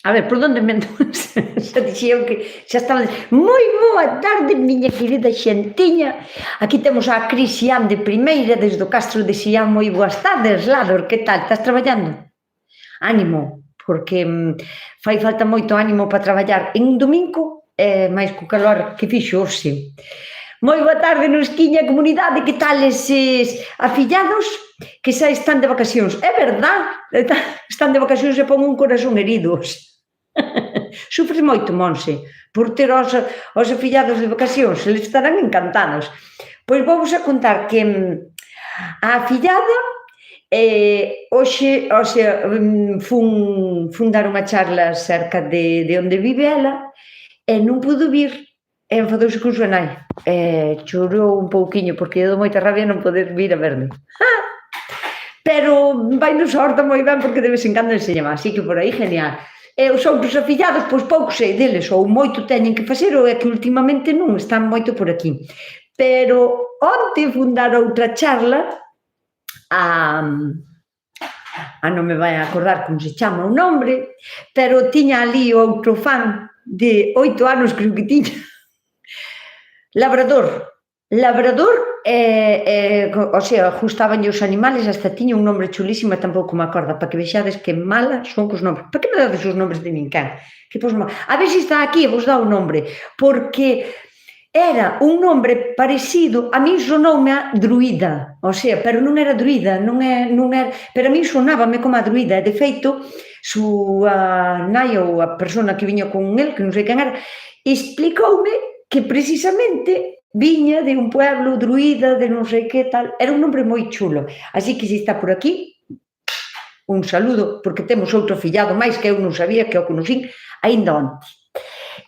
A ver, por onde me xa dixía que xa estaba moi boa tarde, miña querida xentiña. Aquí temos a Cris Xián de primeira, desde o Castro de Xián. Moi boas tardes, Ládor, que tal? Estás traballando? Ánimo, porque fai falta moito ánimo para traballar en un domingo, máis co calor que fixo hoxe. Moi boa tarde, Nusquiña, comunidade, que tal eses afillados que xa están de vacacións? É verdad, están de vacacións e pon un corazón heridos. Sufres moito, Monse, por ter os afillados de vacacións, eles estarán encantados. Pois vou a contar que a afillada hoxe, fun dar unha charla cerca de onde vive ela e non pudo vir, e enfadouse con súa nai. Chorou un pouquiño porque dou moita rabia non poder vir a verme. Pero vai nos horta moi ben porque de vez en cando enseña, así que por aí genial. E os outros afillados, pois pouco sei deles, ou moito teñen que facer, ou é que ultimamente non están moito por aquí. Pero onte fun dar outra charla non me vai a acordar como se chama o nombre, pero tiña ali outro fan de 8 anos, creo que tiña, labrador, o sea, gustabanlle os animales, hasta tiña un nombre chulísimo e tampouco me acorda, para que vexades que mala son cos nombres. Para que me dades os nombres de ninguén? A ver se está aquí e vos dá o nombre, porque era un nombre parecido, a min sonoume a druida, o sea, pero non era druida, non era, pero a min sonábame como a druida, e de feito, súa nai ou a persona que viña con el, que non sei quen era, explicoume que precisamente viña de un pueblo druida, de non sei que tal, era un nombre moi chulo, así que se está por aquí, un saludo, porque temos outro fillado máis que eu non sabía, que o conocín aínda onte.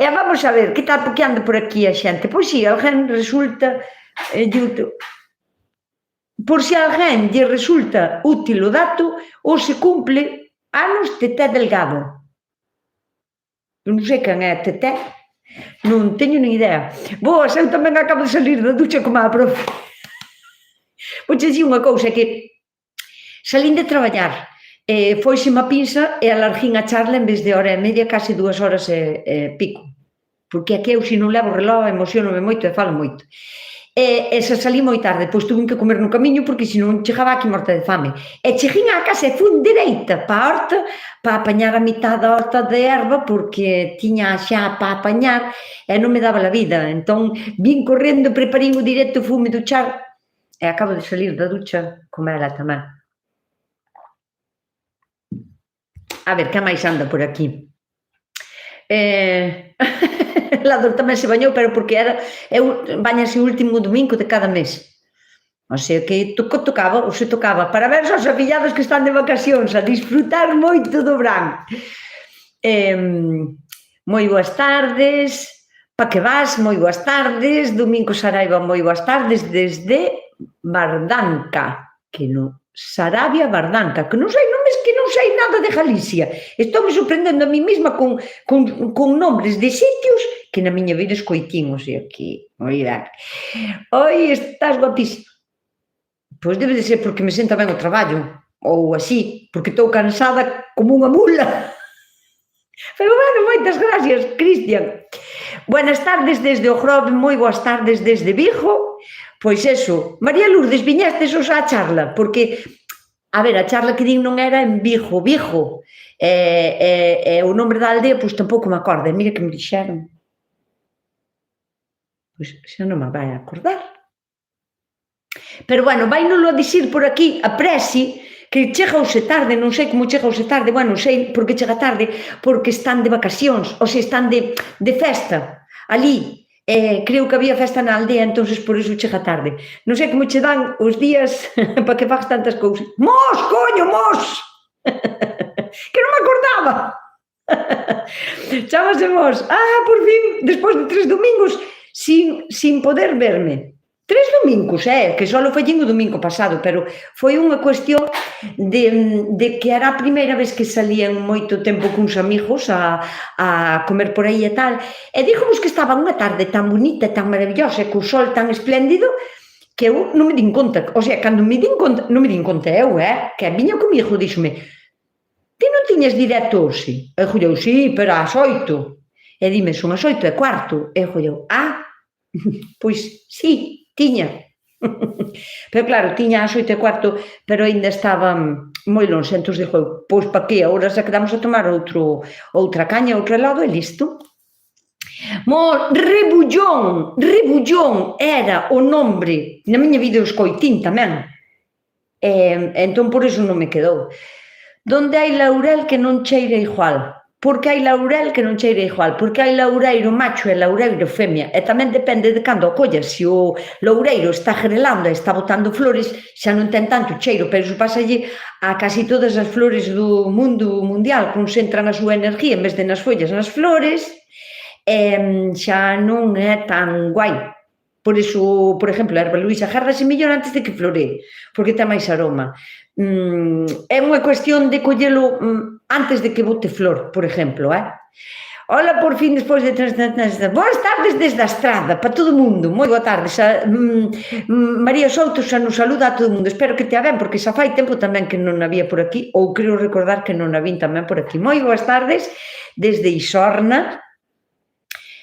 E vamos a ver, que tal, porque anda por aquí a xente? Pois si, alguén resulta, por si alguén lle resulta útil o dato, ou se cumple anos Teté Delgado. Eu non sei quen é Teté, non teño nin idea. Boas, eu tamén acabo de salir da ducha como a profe. Pois así unha cousa, que salín de traballar, foiseme a pinza e alargín a charla en vez de hora e media, casi 2 horas e pico. Porque é que eu, se non levo reloj, emocionome moito e falo moito. E se salí moi tarde, pois tuve que comer no camiño porque senón chegaba aquí morta de fame. E cheguín á casa e fun dereita para a horta para apañar a mitad da horta de erva porque tiña xa para apañar e non me daba a vida. Entón, vin correndo, preparei o directo, fume duchar e acabo de salir da ducha como ela tamén. A ver, que máis anda por aquí? Ládor tamén se bañou, pero porque bañase o último domingo de cada mes. O sea que tocaba, ou se tocaba, para ver os afillados que están de vacacións, a disfrutar moito do verán. Moi boas tardes, pa que vas, moi boas tardes, Domingo Saraiva, moi boas tardes, desde Bardanca, que non, Sarabia, Bardanca, que non sei nomes, que non sei nada de Galicia. Estou me sorprendendo a mí mesma con nombres de sitios que na miña vida escoitín, o sea que, oira, oi, estás guapísima. Pois debe de ser porque me senta ben o traballo, ou así, porque estou cansada como unha mula. Pero bueno, moitas gracias, Cristian. Buenas tardes desde o Grove, moi boas tardes desde Vigo. Pois eso, María Lourdes, viñestes hoxe á charla, porque, a ver, a charla que din non era en Vigo, e o nombre da aldea, pois tampouco me acordo, mira que me dixeron. Pois xa non me vai a acordar. Pero bueno, vai nolo a dicir por aquí a Presi, que chega hoxe tarde, non sei como chega hoxe tarde, bueno, sei por que chega tarde, porque están de vacacións, ou se están de festa, ali, creo que había festa na aldea, entonces por iso chega tarde. Non sei como che dan os días para que fagas tantas cousas. Mos, coño, mos! Que non me acordaba! Chámase Mos. Por fin, despois de 3 domingos, sin poder verme. 3 domingos, que só lo fallín o domingo pasado, pero foi unha cuestión de que era a primeira vez que salían moito tempo cuns amigos a comer por aí e tal, e díxomos que estaba unha tarde tan bonita, tan maravillosa, co sol tan espléndido, que eu non me din conta, o sea, cando me din conta, non me din conta eu, que viña comigo, díxome, ti non tiñas directo hoxe? E jolleu, sí, pero ás 8. E dime, son as 8:15. E jolleu, pois sí, tiña. Pero claro, tiña ás 8:15, pero ainda estaba moi longe, entón dixo, pois pa que, agora xa quedamos a tomar outra caña, outro helado e listo. Rebullón era o nombre, na miña vida o escoitín tamén, entón por iso non me quedou. Donde hai laurel que non cheira igual. Porque hai laurel que non cheira igual, porque hai laureiro macho e laureiro femia, e tamén depende de cando o collas. Se o loureiro está grelando e está botando flores, xa non ten tanto cheiro, pero iso pásalle a casi todas as flores do mundo mundial, concentran a súa energía en vez de nas follas, nas flores, xa non é tan guai. Por iso, por exemplo, a erva luisa agárrase mellor antes de que floree, porque ten máis aroma. É unha cuestión de collelo antes de que bote flor, por exemplo, Ola, por fin, despois de 3 boas tardes desde a estrada, para todo o mundo, moi boa tarde. María Souto xa nos saluda a todo o mundo, espero que tea ben, porque xa fai tempo tamén que non había por aquí, ou creo recordar que non a vin tamén por aquí. Moi boas tardes desde Isorna,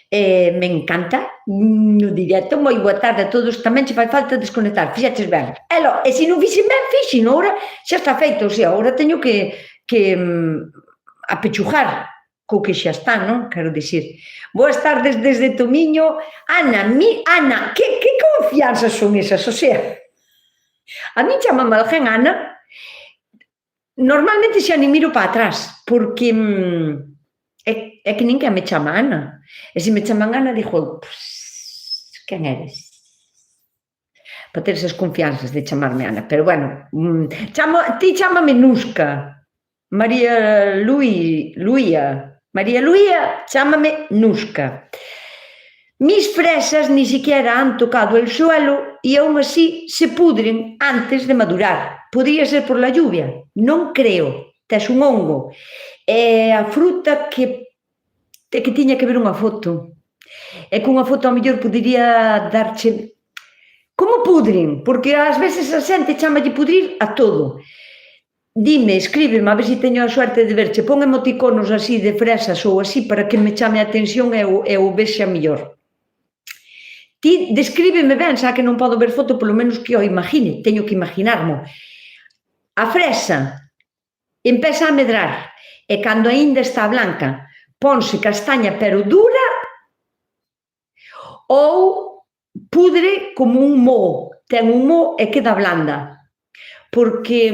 me encanta, no directo, moi boa tarde a todos, tamén che fai falta desconectar, fixaches ben. E se non fixen ben, fixen, ora xa está feito, o sea, ora teño que apechugar co que xa está, non? Quero dicir. Boas tardes desde Tomiño. Ana, que confianzas son esas, o sea, a mí chamame alguén Ana, normalmente xa ni miro para atrás, porque é que ninguén me chama Ana. E se me chaman Ana, digo, quen eres? Para ter esas confianzas de chamarme Ana. Pero bueno, ti chámame Nusca. María Luía, chámame Nusca. Mis fresas ni siquiera han tocado el suelo y aún así se pudren antes de madurar. Podría ser por la lluvia, non creo, tes un hongo. É a fruta que tiña que ver unha foto. E que unha foto ao mellor podería darche... Como pudren? Porque ás veces a xente chamalle pudrir a todo. Dime, escríbeme, a ver se teño a suerte de verche, pon emoticonos así de fresas ou así para que me chame a atención e o vexa mellor. Ti descríbeme ben, xa que non podo ver foto, polo menos que o imagine, teño que imaginarmo. A fresa empeza a medrar e cando aínda está blanca ponse castaña pero dura ou pudre como un moho, ten un moho e queda blanda. Porque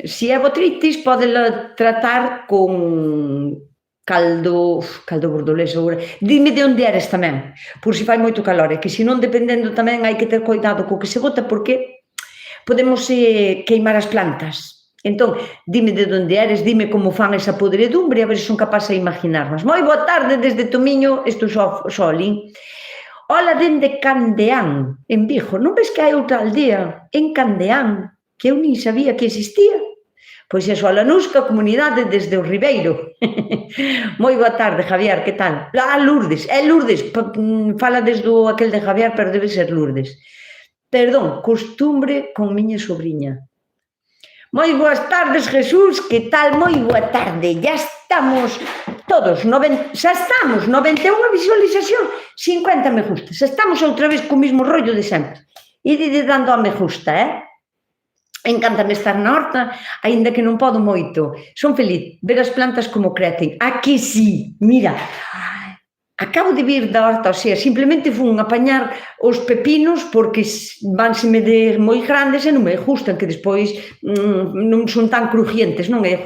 se é botritis, podela tratar con caldo bordolés. Dime de onde eres tamén, por se fai moito calor, e que se non, dependendo tamén, hai que ter cuidado co que se bota, porque podemos queimar as plantas. Entón, dime de onde eres, dime como fan esa podredumbre, a ver se son capaz de imaginarnos. Moi boa tarde desde Tomiño, isto só alín. Ola, dende Candeán, en Vigo. Non ves que hai outra aldea en Candeán que eu nin sabía que existía? Pois é, a Nusca, comunidade desde o Ribeiro. Moi boa tarde, Javier, que tal? Lourdes, Lourdes, fala desde aquel de Javier, pero debe ser Lourdes. Perdón, costumbre con miña sobrinha. Moi boas tardes, Jesús, que tal? Moi boa tarde, ya estamos todos, xa estamos, 91 visualización, 50 me gusta, xa estamos outra vez co mismo rollo de sempre. Ide dando a me gusta, Encántame estar na horta, aínda que non podo moito. Son feliz, ver as plantas como crecen. Aquí sí, mira, acabo de vir da horta, o sea, simplemente fun apañar os pepinos porque vanseme de moi grandes e non me gustan, que despois non son tan crujientes, non? E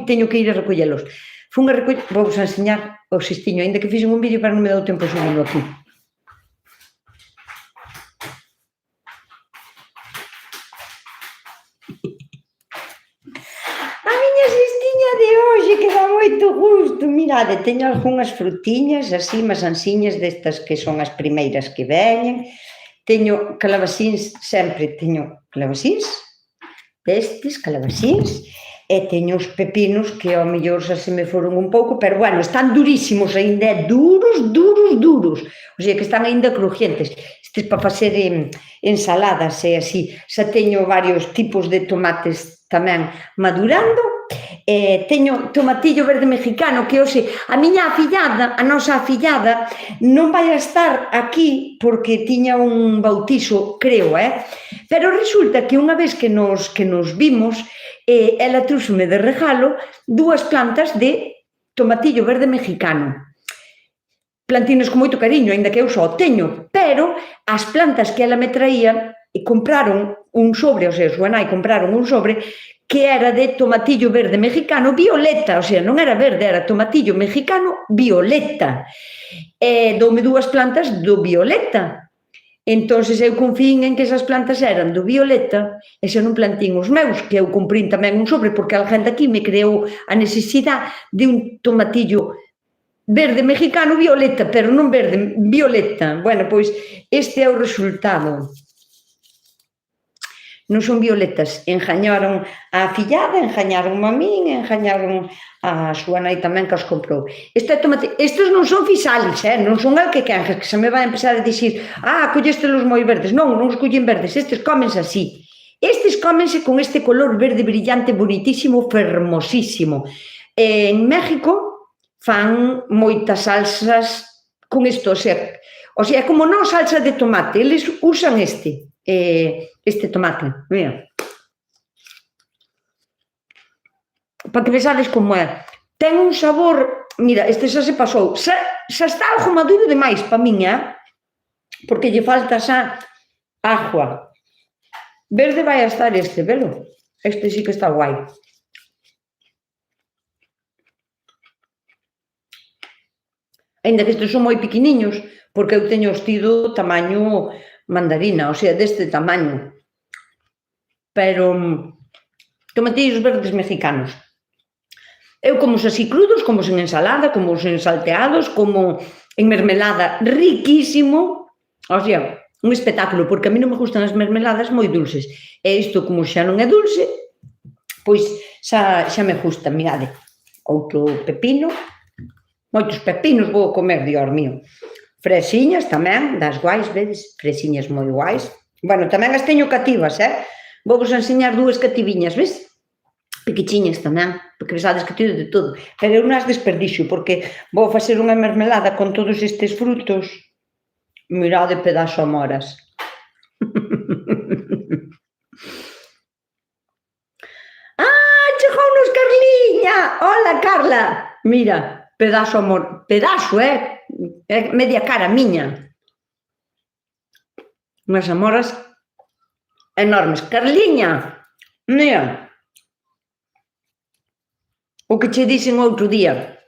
teño que ir a recollelos. Fun a recoller, vou-vos a enseñar o xistiño, aínda que fixen un vídeo, pero non me deu tempo a subirlo aquí. De hoxe que dá moito gusto, mirade, teño algunhas frutiñas así, masansiñas destas que son as primeiras que veñen, teño calabasíns, sempre teño calabasíns, estes calabasíns, e teño os pepinos que ao mellor xa se me foron un pouco, pero bueno, están durísimos aínda, duros, o sea que están aínda crujientes, estes para facer ensaladas e así, xa teño varios tipos de tomates tamén madurando. Teño tomatillo verde mexicano que hoxe a miña afillada, a nosa afillada, non vai a estar aquí porque tiña un bautizo, creo, pero resulta que unha vez que nos vimos, ela trúxome de regalo 2 plantas de tomatillo verde mexicano. Plantinos con moito cariño, aínda que eu só teño, pero as plantas que ela me traía compraron un sobre, ou sea, súa nai compraron un sobre que era de tomatillo verde mexicano violeta, ou sea, non era verde, era tomatillo mexicano violeta. Doume 2 plantas do violeta. Entonces eu confín en que esas plantas eran do violeta e xa non plantín os meus, que eu comprín tamén un sobre porque alguén daqui me creou a necesidade de un tomatillo verde mexicano violeta, pero non verde, violeta. Bueno, pois este é o resultado. Non son violetas, engañaron a afillada, engañaron a min, engañaron a súa nai tamén que os comprou. Estes non son fisales, non son alquequenjas, que se me vai a empezar a dicir colléstelos moi verdes. Non, non os collen verdes, estes cómense así. Estes cómense con este color verde brillante, bonitísimo, fermosísimo. En México fan moitas salsas con isto, o sea, é como non salsa de tomate, eles usan este tomate, mira. Para que vexades como é. Ten un sabor, mira, este xa se pasou, xa está algo maduro demais para min, porque lle falta xa agua. Verde vai a estar este, velo? Este sí que está guai. Ainda que estes son moi pequeniños, porque eu teño os tido tamaño mandarina, o sea, deste tamaño. Pero tomatillos verdes mexicanos. Eu como os así crudos, como os en ensalada, como os en salteados, como en mermelada, riquísimo. O sea, un espectáculo, porque a mí non me gustan as mermeladas moi dulces. E isto, como xa non é dulce, pois xa me gusta, mirade. Outro pepino. Moitos pepinos vou comer, Dios mío. Fresiñas tamén, das guais, vedes? Fresiñas moi guais. Bueno, tamén as teño cativas, Vou vos enseñar 2 cativiñas, ves? Pequichiñas tamén, porque pensades que teño de todo. Pero eu nas desperdixo, porque vou facer unha mermelada con todos estes frutos. Mirade pedazo a moras. Chegounos Carliña! Hola, Carla! Mira, pedazo amor, pedazo, é media cara miña. Unhas amoras enormes. Carliña, mira, o que che dixen outro día,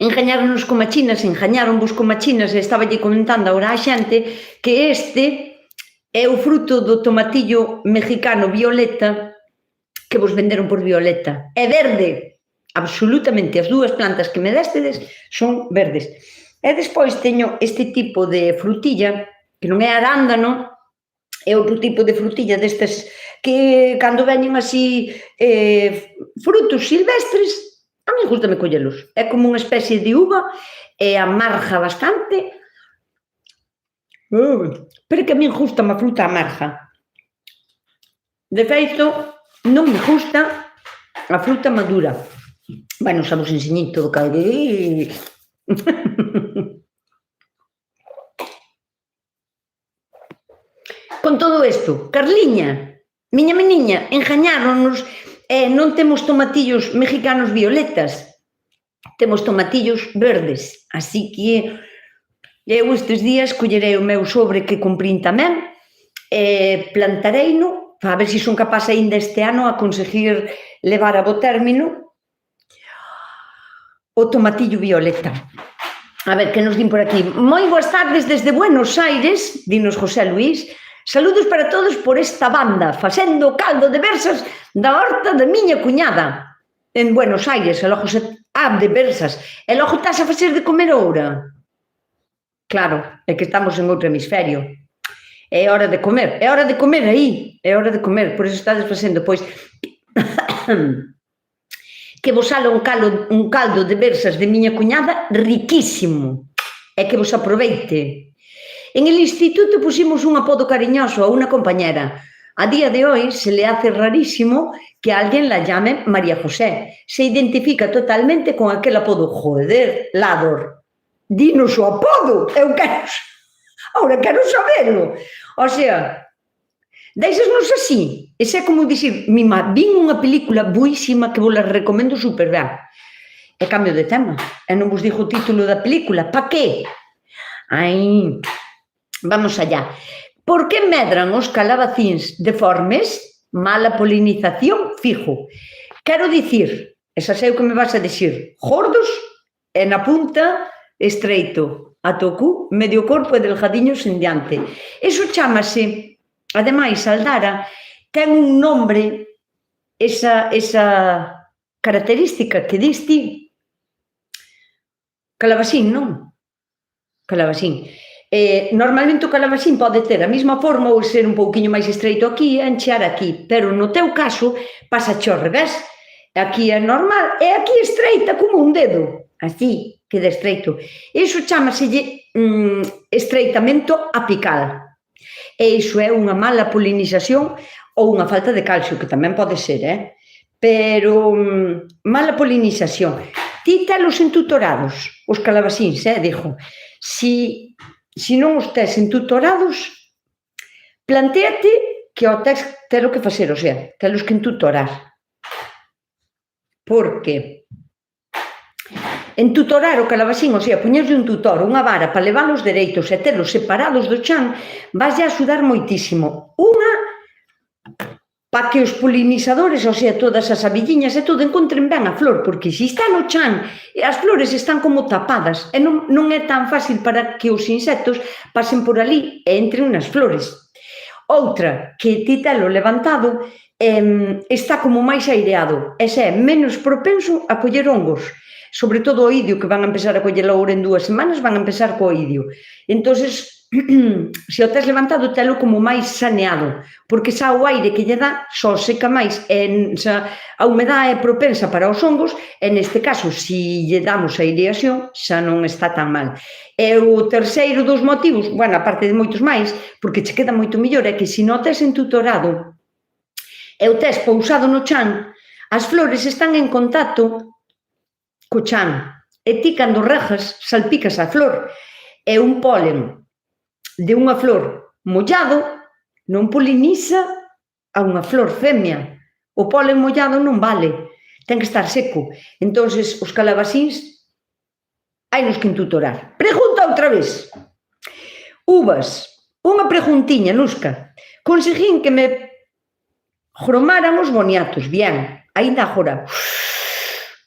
engañáronos como chinas, engañáronvos como chinas, e estaba lle comentando agora a xente que este é o fruto do tomatillo mexicano violeta que vos venderon por violeta. É verde, absolutamente, as 2 plantas que me destedes son verdes. E despois teño este tipo de frutilla, que non é arándano, é outro tipo de frutilla destas que cando veñen así frutos silvestres, a mí gustame collelos. É como unha especie de uva, e amarga bastante, pero que a mí gustame a fruta amarga. De feito, non me gusta a fruta madura. Bueno, xa vos enseñei todo o que hai. Con todo isto, Carliña, miña meniña, engañáronnos, non temos tomatillos mexicanos violetas, temos tomatillos verdes, así que eu estes días collerei o meu sobre que comprín tamén, plantareino, a ver se son capaz aínda este ano a conseguir levar a bo término o tomatillo violeta. A ver, que nos din por aquí. Moi boas tardes desde Buenos Aires, dinos José Luís. Saludos para todos por esta banda, facendo caldo de versas da horta da miña cuñada en Buenos Aires, e logo de versas, e logo estás a facer de comer ahora. Claro, é que estamos en outro hemisferio. É hora de comer aí, é hora de comer, por iso estades facendo, pois, que vos sale un caldo de versas de miña cuñada riquísimo, e que vos aproveite. En el instituto pusimos un apodo cariñoso a unha compañera, A día de hoy se le hace rarísimo que alguien la llame María José. Se identifica totalmente con aquel apodo. Joder, Lador, dinos o apodo, eu quero, ahora quero sabelo. O sea, deixasnos así. Ese é como dicir, mima, vin unha película buísima que vos la recomendo super ben. E cambio de tema. E non vos digo o título da película. Pa que? Ai, vamos allá. Por que medran os calabacíns deformes? Mala polinización, fijo. Quero dicir, esa sei o que me vas a dicir, gordos e na punta estreito, ata o cu, medio corpo e delgadiños en diante. Eso chámase, ademais, Aldara, ten un nombre, esa característica que diste, calabacín, non? Calabacín. Normalmente o calabacín pode ter a mesma forma ou ser un pouquiño máis estreito aquí e enchear aquí, pero no teu caso pasa ao revés. Aquí é normal e aquí estreita como un dedo, así, queda estreito. Iso chámaselle estreitamento apical. E iso é unha mala polinización ou unha falta de calcio, que tamén pode ser, pero mala polinización. Ti telos entutorados, os calabacíns, digo, se non os tes entutorados, plantéate que o tes telo que facer, o sea, telos que entutorar. Porque entutorar o calabacín, o sea, poñerlle un tutor, unha vara para leválos dereitos e telos separados do chan, vaslle a axudar moitísimo. Unha, para que os polinizadores, o sea, todas as abilliñas e todo, encontren ben a flor, porque se está no chan, as flores están como tapadas, e non é tan fácil para que os insectos pasen por ali e entren nas flores. Outra, que ti telo levantado, está como máis aireado, e é menos propenso a coller hongos, sobre todo o idio, que van a empezar a coller agora en 2 semanas, van a empezar co idio. Entonces, se o tes levantado, telo como máis saneado, porque xa o aire que lle dá só seca máis, a humedade é propensa para os hongos, e neste caso, se lle damos a aireación, xa non está tan mal. E o terceiro dos motivos, bueno, aparte de moitos máis, porque che queda moito mellor, é que se non tes entutorado e o tes pousado no chan, as flores están en contacto co chan, e ti cando regas salpicas a flor, e un polen de unha flor mollado non poliniza a unha flor femia. O polen mollado non vale, ten que estar seco. Entonces, os calabacíns hainos que entutorar. Pregunta outra vez. Uvas, unha preguntiña, Luzca. Conseguín que me gromaran os boniatos, bien, aínda agora.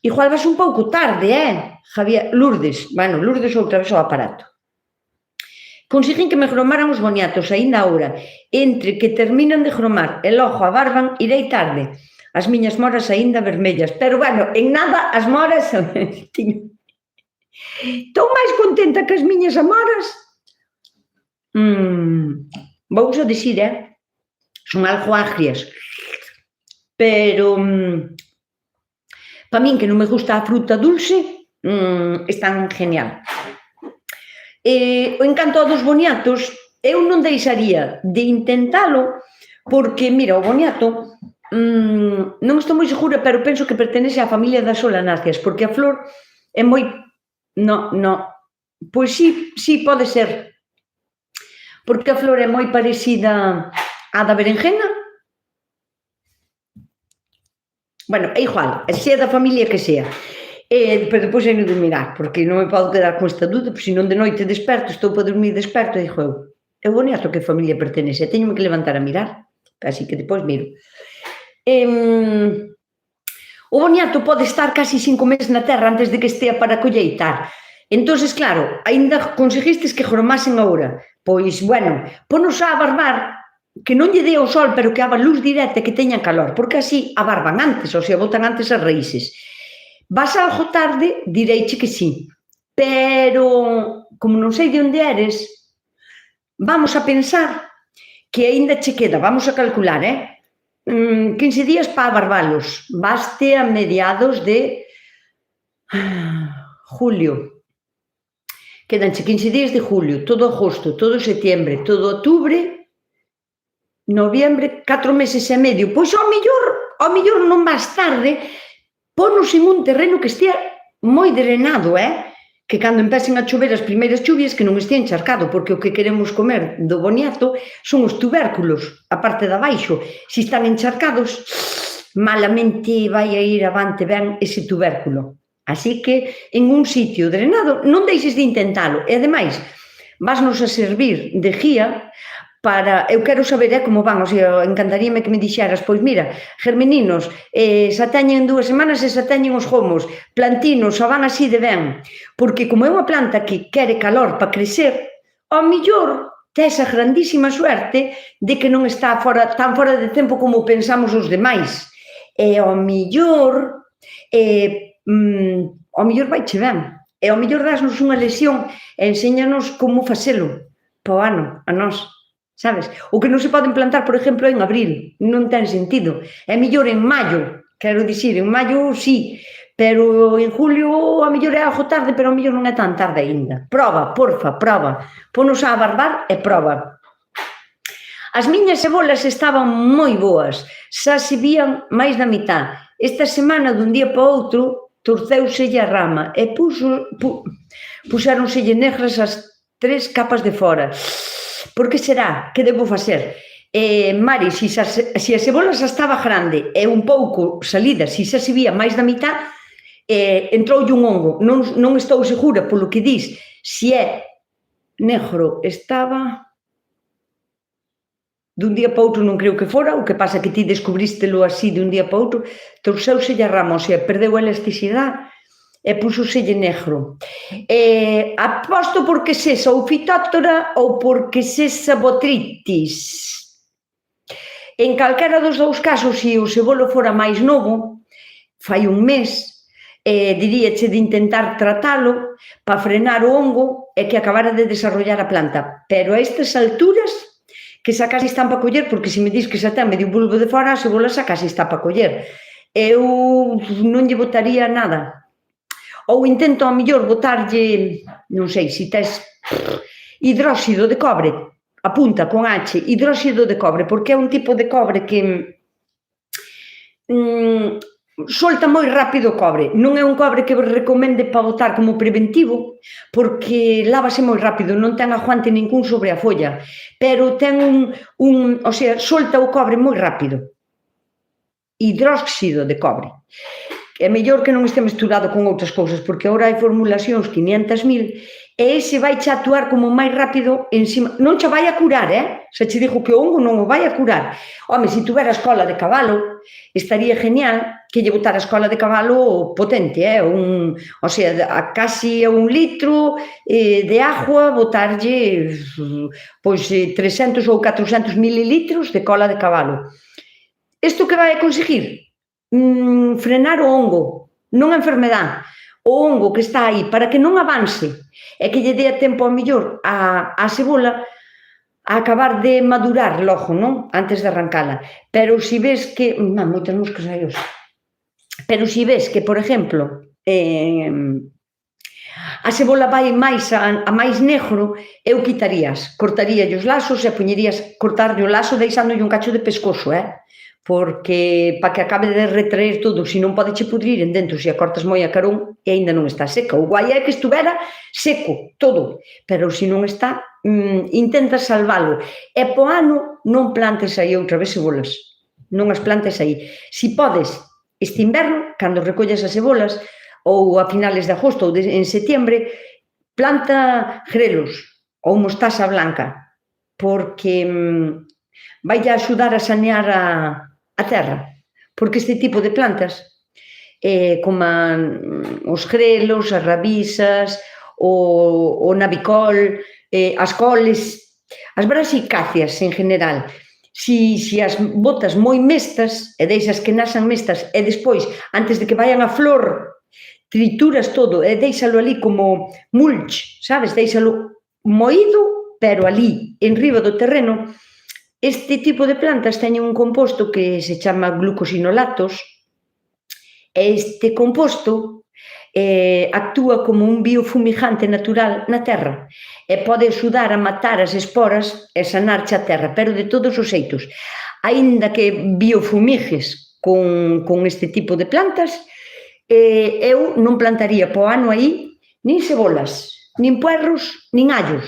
Igual vas un pouco tarde, Javier? Lourdes, bueno, Lourdes outra vez o aparato. Conseguín que me gromaran os boniatos aínda agora. Entre que terminan de gromar e logo abarban, irei tarde. As miñas moras aínda vermellas. Pero, bueno, en nada as moras... Estou máis contenta que as miñas amoras. Vou a dicir, son algo agrias. Pero, para min, que non me gusta a fruta dulce, están genial. En canto aos boniatos, eu non deixaría de intentalo, porque, mira, o boniato, non estou moi segura, pero penso que pertenece á familia das solanáceas, porque a flor é moi... No, pois sí, pode ser, porque a flor é moi parecida á da berenjena. Bueno, é igual, sea da familia que sea. Pero depois hai de mirar, porque non me podo quedar con esta dúda, porque senón de noite desperto, estou para dormir desperto, e dixo eu boniato que familia pertenece, teño que levantar a mirar, así que depois miro. O boniato pode estar casi 5 meses na terra antes de que estea para colleitar. Entonces, claro, aínda conseguistes que gromasen agora. Pois, bueno, ponos a abarbar, que non lle dé o sol, pero que haga luz directa e que teña calor, porque así abarban antes, ou sea, botan antes as raíces. Vas algo tarde, direiche que sí, pero como non sei de onde eres, vamos a pensar que aínda che queda, vamos a calcular, 15 días para abarbalos, vaste a mediados de julio, quedanche 15 días de julio, todo agosto, todo setembro, todo outubro, noviembre, 4 meses e medio. Pois ao mellor non máis tarde, ponos en un terreno que estea moi drenado, que cando empecen a chover as primeiras chuvias que non estea encharcado, porque o que queremos comer do boniato son os tubérculos, a parte de abaixo. Se están encharcados, malamente vai a ir avante ben ese tubérculo. Así que en un sitio drenado non deixes de intentalo. E ademais, vasnos a servir de guía para, eu quero saber como van, o sea, encantaríame que me dixeras, pois mira, germininos, xa teñen 2 semanas e xa teñen os gomos, plantinos, xa van así de ben, porque como é unha planta que quere calor para crecer, ao mellor tes a grandísima suerte de que non está tan fora de tempo como pensamos os demais, e ao mellor vaiche ben, e ao mellor dasnos unha lesión e enséñanos como facelo para o ano, a nós. Sabes? O que non se poden plantar, por exemplo, en abril, non ten sentido. É mellor en maio, quero dicir, en maio sí, pero en julio a mellor é algo tarde, pero a mellor non é tan tarde aínda. Proba, porfa, proba. Ponos a barbar e proba. As miñas cebolas estaban moi boas, xa se vían máis da mitad. Esta semana, dun día para outro, torceuselle a rama e puxéronselle negras as 3 capas de fora. Por que será? Que debo facer? Mari, se a cebola xa estaba grande e un pouco salida, se xa se vía máis da mitad, entroulle un hongo. Non estou segura polo que dis, se é negro, estaba... Dun día para outro non creo que fora, o que pasa que ti descubrístelo así de un día para outro, torceuselle a rama, o sea, perdeu a elasticidade e púxoselle negro. Aposto porque sexa ou fitóptora ou porque sexa botritis. En calquera dos dous casos, se o cebolo fora máis novo, fai un mes, diríache de intentar tratalo para frenar o hongo e que acabara de desarrollar a planta. Pero a estas alturas, que xa casi están para coller, porque se me dis que xa ten medio bulbo de fora, a cebola xa casi está para coller. Eu non lle botaría nada. Ou intento a mellor botarlle, non sei, se tes hidróxido de cobre, apunta con H, hidróxido de cobre, porque é un tipo de cobre que solta moi rápido o cobre. Non é un cobre que recomende para botar como preventivo, porque lávase moi rápido, non ten aguante ningún sobre a folla, pero ten o sea, solta o cobre moi rápido. Hidróxido de cobre. É mellor que non este mesturado con outras cousas, porque agora hai formulacións 500.000 e ese vai xa actuar como máis rápido encima. Non xa vai a curar, xa che digo que o hongo non o vai a curar. Home, se tuvera escola de cabalo, estaría genial que lle botara a escola de cabalo potente, o sea, a casi a 1 litro de agua, botarlle pois 300 ou 400 mililitros de cola de cabalo. Isto que vai a conseguir? Frenar o hongo, non a enfermedade, o hongo que está aí, para que non avance e que lle dé tempo ao mellor a cebola a acabar de madurar logo, non? Antes de arrancala. Pero se ves que... moitas moscas hai hoxe. Pero se ves que, por exemplo, a cebola vai máis a máis negro, eu quitarías, cortaríalle os lazos e poñerías cortarlle o lazo deixándolle un cacho de pescoso, porque para que acabe de retraer todo, se non pode che pudrir en dentro se a cortas moi a carón e aínda non está seca. O guai é que estuvera seco todo, pero se non está, intenta salvalo. E po ano non plantes aí outra vez cebolas, non as plantes aí. Se podes, este inverno, cando recollas as cebolas, ou a finales de agosto ou en setembro, planta grelos ou mostaza blanca, porque vai a axudar a sanear a terra, porque este tipo de plantas, como os grelos, as rabisas, o nabicol, as coles, as brasicáceas en general, se as botas moi mestas e deixas que nasan mestas e despois, antes de que vayan a flor, trituras todo e deixalo ali como mulch, sabes, deixalo moído, pero ali, en riba do terreno. Este tipo de plantas teñen un composto que se chama glucosinolatos e este composto actúa como un biofumigante natural na terra e pode axudar a matar as esporas e sanarche a terra, pero de todos os xeitos. Aínda que biofumigues con este tipo de plantas, eu non plantaría po ano aí nin cebolas, nin puerros, nin allos,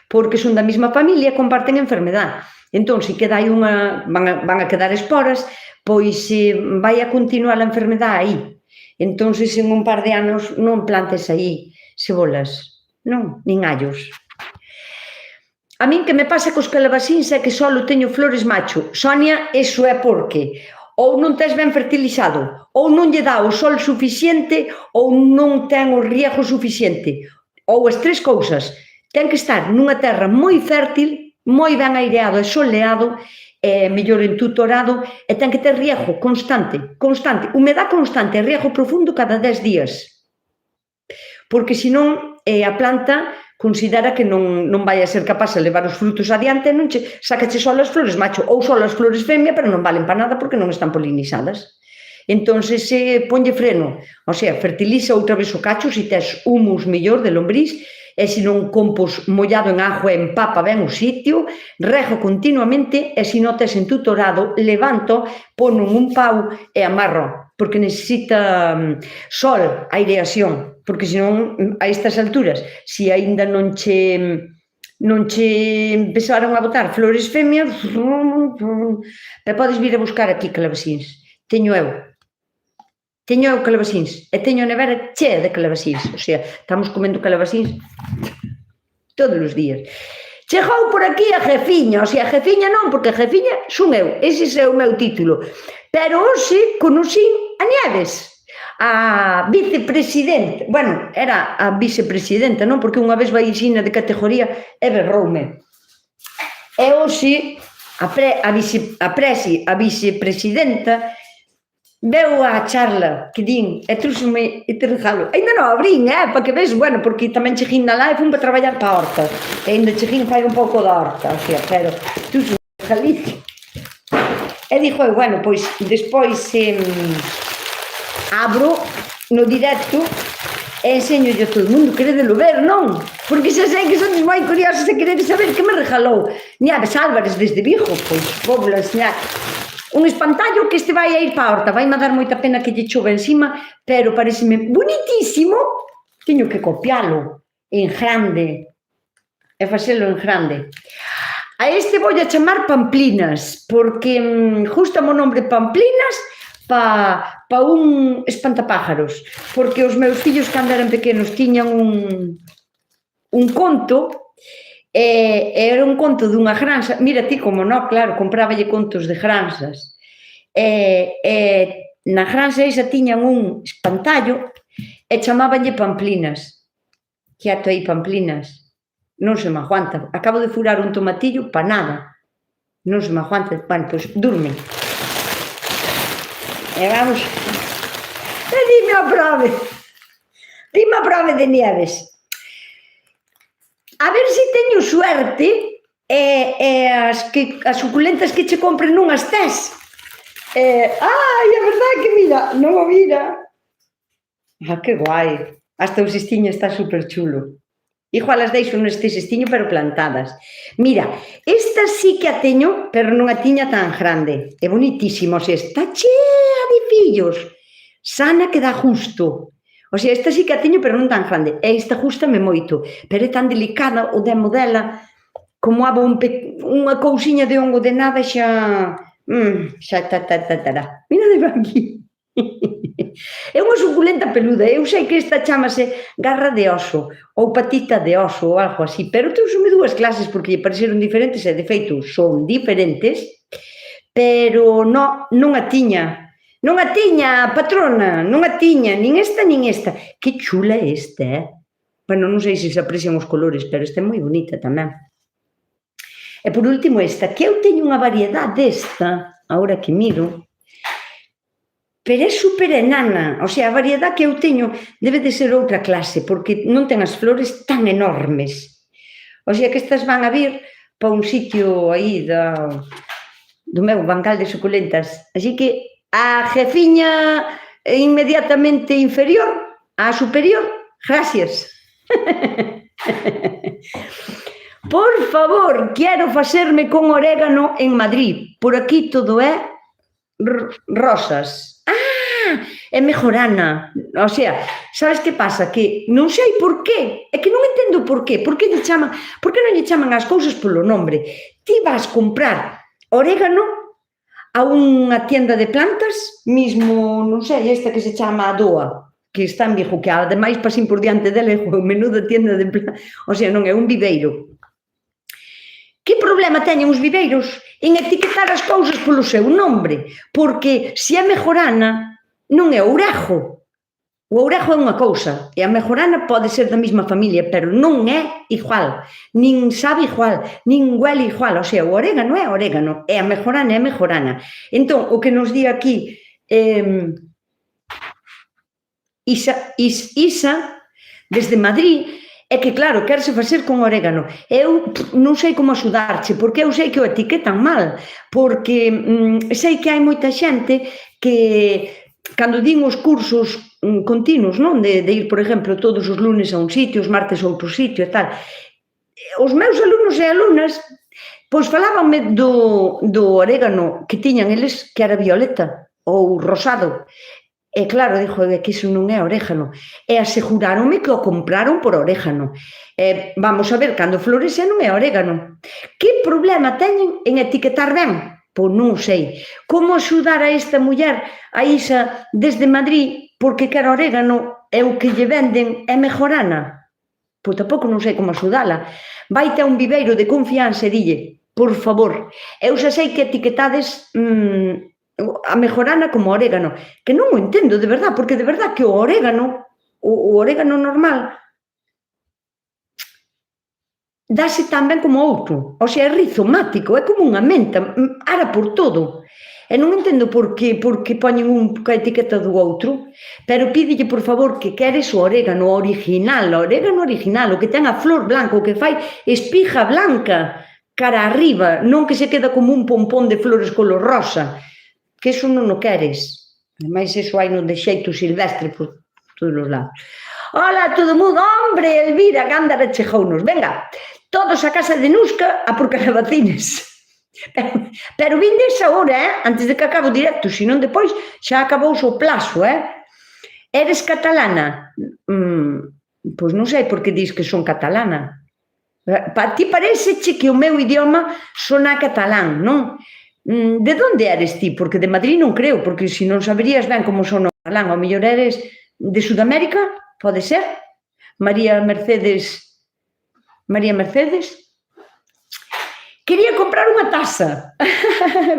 porque son da mesma familia e comparten enfermedade. Entón, se queda aí van a quedar esporas, pois vai a continuar a enfermedade aí. Entón, en un par de anos non plantes aí cebolas, non, nin allos. A min que me pasa cos calabacíns é que só teño flores macho. Sonia, iso é porque ou non tes ben fertilizado, ou non lle dá o sol suficiente, ou non ten o riego suficiente. Ou as tres cousas. Ten que estar nunha terra moi fértil, moi ben aireado e soleado, mellor entutorado, e ten que ter riego constante, humedad constante, riego profundo cada 10 días. Porque senón a planta considera que non vai a ser capaz de levar os frutos adiante, non sacache só as flores macho ou só as flores femia, pero non valen para nada porque non están polinizadas. Entón, ponlle freno, o sea, fertiliza outra vez o cacho, se tes humus mellor de lombriz, e se non compos mollado en agua, empapa ben o sitio, rego continuamente, e se non tes entutorado, levanto, pono un pau e amarro, porque necesita sol, aireación, porque senón, a estas alturas, se aínda non che empezaron a botar flores femias, podes vir a buscar aquí calabacíns. Teño eu calabacíns, e teño a nevera chea de calabacíns, o sea, estamos comendo calabacíns todos os días. Chegou por aquí a jefiña, o sea, a jefiña non, porque a jefiña son eu, ese é o meu título, pero hoxe conocín a Nieves, a vicepresidente, bueno, era a vicepresidenta, non? Porque unha vez baixina de categoría e berroume. E hoxe a vicepresidenta veu a charla que din e trouxeme este regalo. Ainda non abrín, para que ves, bueno, porque tamén cheguín na live fun para traballar para a horta. E ainda cheguín fai un pouco da horta, o sea, pero trouxeme un regalito. E dixo, bueno, pois despois abro no directo e enseñolle a todo o mundo, queredelo ver, non? Porque xa sei que son moi curiosos e queredes saber que me regalou Nieves Álvarez desde Vigo, pois, vou enseñar un espantallo que este vai a ir para a horta, vai-me dar moita pena que lle chove encima, pero pareceme bonitísimo, teño que copialo en grande e facelo en grande. A este vou a chamar Pamplinas, porque justame o nombre Pamplinas para un espantapájaros, porque os meus fillos cando eran pequenos tiñan un conto, era un conto dunha granxa, mira ti como non, claro, compráballe contos de granxas, na granxa esa tiñan un espantallo e chamábanlle Pamplinas, quieto aí Pamplinas, non se me aguanta, acabo de furar un tomatillo para nada, non se me aguanta, bueno, pois durme. E vamos, e dime a prove de Nieves. A ver se teño suerte e as suculentas que che compren non as tes. Ai, a verdade que mira, non o mira. Que guai, hasta o cestiño está super chulo. Igual as deixo neste cestiño, pero plantadas. Mira, esta sí que a teño, pero non a tiña tan grande. É bonitísimo, está chea de fillos. Sana que dá gusto. O sea, esta sí que a teño, pero non tan grande. E esta gústame moito, pero é tan delicada o demo dela, como haba unha cousiña de hongo de nada xa... Mira de aquí. É unha suculenta peluda, eu sei que esta chamase garra de oso ou patita de oso ou algo así, pero trouxome dúas clases porque lle pareceron diferentes e de feito son diferentes, pero non a tiña, patrona, non a tiña, nin esta. Que chula esta, Bueno, non sei se se aprecian os colores, pero esta é moi bonita tamén. E por último esta, que eu teño unha variedade desta, agora que miro, pero é super enana, o sea, a variedade que eu teño debe de ser outra clase, porque non ten as flores tan enormes. O sea, que estas van a vir para un sitio aí do meu bancal de suculentas. Así que a jefiña inmediatamente inferior á superior, gracias. Por favor, quero facerme con orégano en Madrid. Por aquí todo é rosas. É mejorana. O sea, sabes que pasa? Que non sei por qué. É que non entendo por qué. Por que non lle chaman as cousas polo nombre? Ti vas comprar orégano a unha tienda de plantas, mismo, non sei, esta que se chama Adoa, que está en Vigo, que ademais pasín por diante dela e menuda tienda de plantas. O sea, non é un viveiro. Que problema teñen os viveiros en etiquetar as cousas polo seu nombre? Porque se é mejorana, non é ourejo. O ourejo é unha cousa, e a mejorana pode ser da mesma familia, pero non é igual, nin sabe igual, nin huele igual. O sea, o orégano é orégano, e a mejorana é mejorana. Entón, o que nos di aquí Isa, desde Madrid, é que, claro, querse facer con orégano. Eu non sei como axudarche, porque eu sei que o etiquetan mal, porque sei que hai moita xente que, cando din os cursos continuos, non? De ir, por exemplo, todos os lunes a un sitio, os martes a outro sitio e tal. Os meus alumnos e alumnas, pois falábanme do orégano que tiñan eles, que era violeta ou rosado. E claro, dixo, é que iso non é orégano. E aseguráronme que o compraron por orégano. Vamos a ver, cando florece non é orégano. Que problema teñen en etiquetar ben? Pois non sei. Como axudar a esta muller, a Isa, desde Madrid, porque quer orégano e o que lle venden é mejorana? Pois tampouco non sei como axudala. Vaite a un viveiro de confianza e dille, por favor, eu xa sei que etiquetades a mejorana como orégano, que non o entendo, de verdad, porque de verdad que o orégano normal, dáse tan ben como outro, o sea, é rizomático, é como unha menta, ara por todo. E non entendo por que poñen a etiqueta do outro, pero pídelle, por favor, que queres o orégano original, o que ten a flor blanca, o que fai espiga blanca cara arriba, non que se queda como un pompón de flores color rosa, que iso non o queres. Ademais, iso hai non de xeito silvestre por todos os lados. Hola, todo mundo, hombre, Elvira, Gándara chegounos. Venga, todos a casa de Nusca a por calabacines. Pero vindes agora, antes de que acabe o directo, senón depois xa acabou o plazo, Eres catalana? Pois non sei por que dis que son catalana. Para ti paréceche que o meu idioma sona catalán, non? De onde eres ti? Porque de Madrid non creo, porque se non saberías ben como son o catalán, ao mellor eres de Sudamérica, pode ser? María Mercedes? Quería comprar unha taza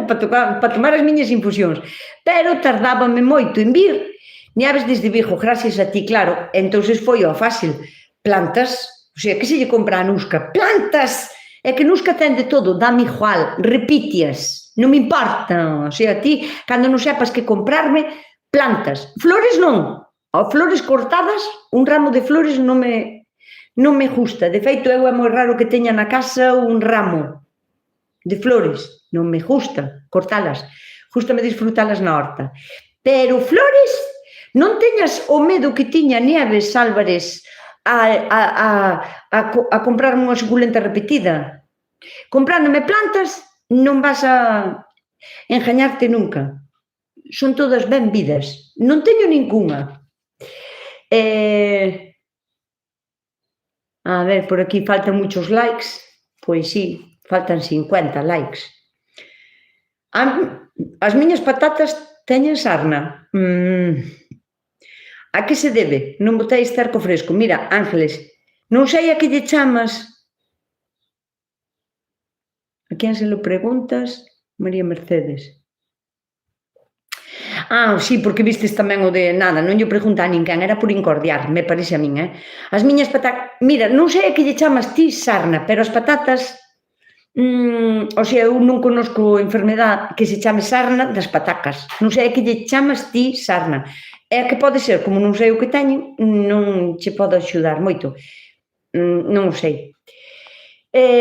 para tomar as miñas infusións, pero tardábame moito en vir. Nieves desde Vigo, gracias a ti, claro, entonces foi o fácil. Plantas, o sea, que se lle compra a Nusca? Plantas! É que Nusca ten de todo, dame igual, repítias, non me importa. O sea, ti, cando non sepas que comprarme, plantas. Flores non. Flores cortadas, un ramo de flores non me gusta. De feito, eu é moi raro que teña na casa un ramo de flores. Non me gusta cortalas. Gústame disfrutalas na horta. Pero flores, non teñas o medo que tiña Nieves Álvarez a comprarme unha suculenta repetida. Comprándome plantas non vas a engañarte nunca. Son todas ben vidas. Non teño ninguna. A ver, por aquí faltan muchos likes. Pois sí, faltan 50 likes. As miñas patatas teñen sarna. A que se debe? Non botei esterco fresco. Mira, Ángeles, non sei a que lle chamas. A quen se lo preguntas? María Mercedes. Sí, porque vistes tamén o de nada, non lle pregunta a ninguén, era por incordiar, me parece a min, As miñas patatas, mira, non sei a que lle chamas ti sarna, pero as patatas, o sea, eu non conozco enfermedad que se chame sarna das patacas, non sei a que lle chamas ti sarna. É que pode ser, como non sei o que teñen, non che podo axudar moito, non o sei.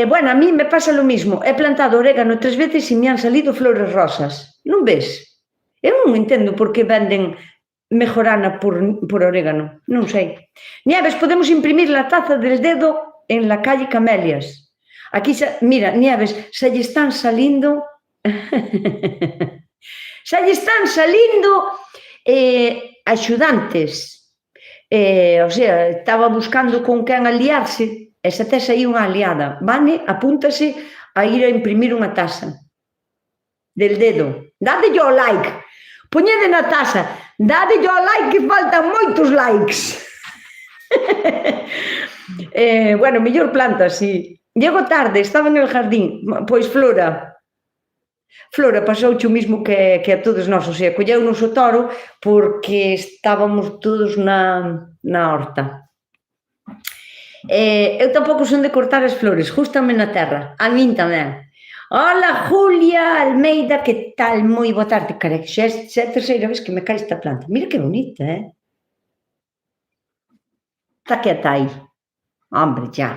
Bueno, a mí me pasa lo mismo, he plantado orégano 3 veces e me han salido flores rosas, non ves? Eu non entendo por que venden mejorana por orégano, non sei. Nieves, podemos imprimir la taza del dedo en la calle Camelias. Aquí, mira, Nieves, se lle están salindo axudantes. O sea, estaba buscando con quen aliarse e xa tes aí unha aliada. Vane, apúntase a ir a imprimir unha taza del dedo. Dádelle ao like. Poñede na taza. Dádelle ao like que faltan moitos likes. Bueno, mellor planta, sí. Llego tarde, estaba en el jardín. Pois Flora pasouche o mismo que a todos nós, o sea, colleunos o toro porque estábamos todos na horta. Eu tampouco son de cortar as flores, gústame na terra, a min tamén. Hola, Julia Almeida, que tal? Moi boa tarde, cara, que xa é a terceira vez que me cae esta planta. Mira que bonita, Está quieta aí. Hombre, ya.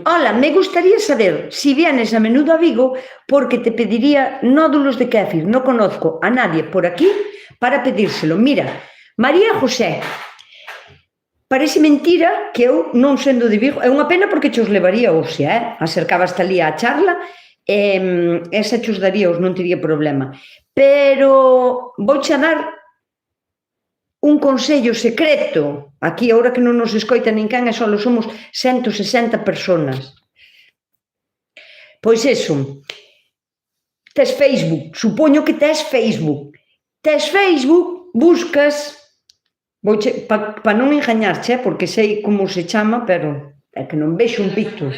Hola, me gustaría saber si vienes a menudo a Vigo porque te pediría nódulos de kéfir. No conozco a nadie por aquí para pedírselo. Mira, María José, parece mentira que eu non sendo de Vigo, é unha pena porque chos levaría hoxe, acercaba hasta ali á charla e esa chos daría, non teria problema. Pero vouche a dar un consello secreto, aquí agora que non nos escoita ninguén e só somos 160 personas. Pois eso, tes Facebook, supoño que tes Facebook. Tes Facebook, buscas, para non engañarche, porque sei como se chama, pero é que non vexo un pito.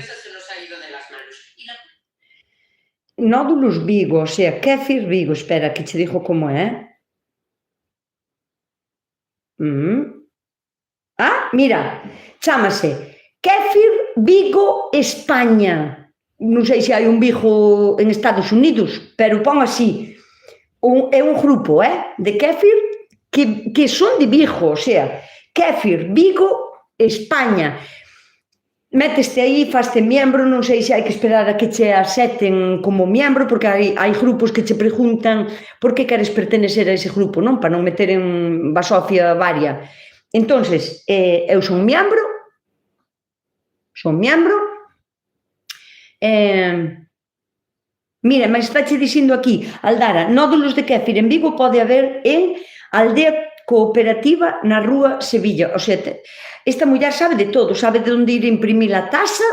Nódulos Vigo, o sea, kéfir Vigo, espera, que che digo como é. Mira, chámase Kéfir Vigo España. Non sei se hai un Vigo en Estados Unidos, pero pon así. É un grupo, de kéfir que son de Vigo, o sea, Kéfir Vigo España. Méteste aí, faste miembro, non sei se hai que esperar a que che acepten como miembro, porque hai grupos que che preguntan por que queres pertenecer a ese grupo, non? Para non meter en basofia varia. Entonces, eu son miembro, mira, mas estáche dicindo aquí, Aldara, nódulos de kéfir en Vigo pode haber en Aldea Cooperativa na Rúa Sevilla. O sea, esta muller sabe de todo, sabe de onde ir a imprimir a taza,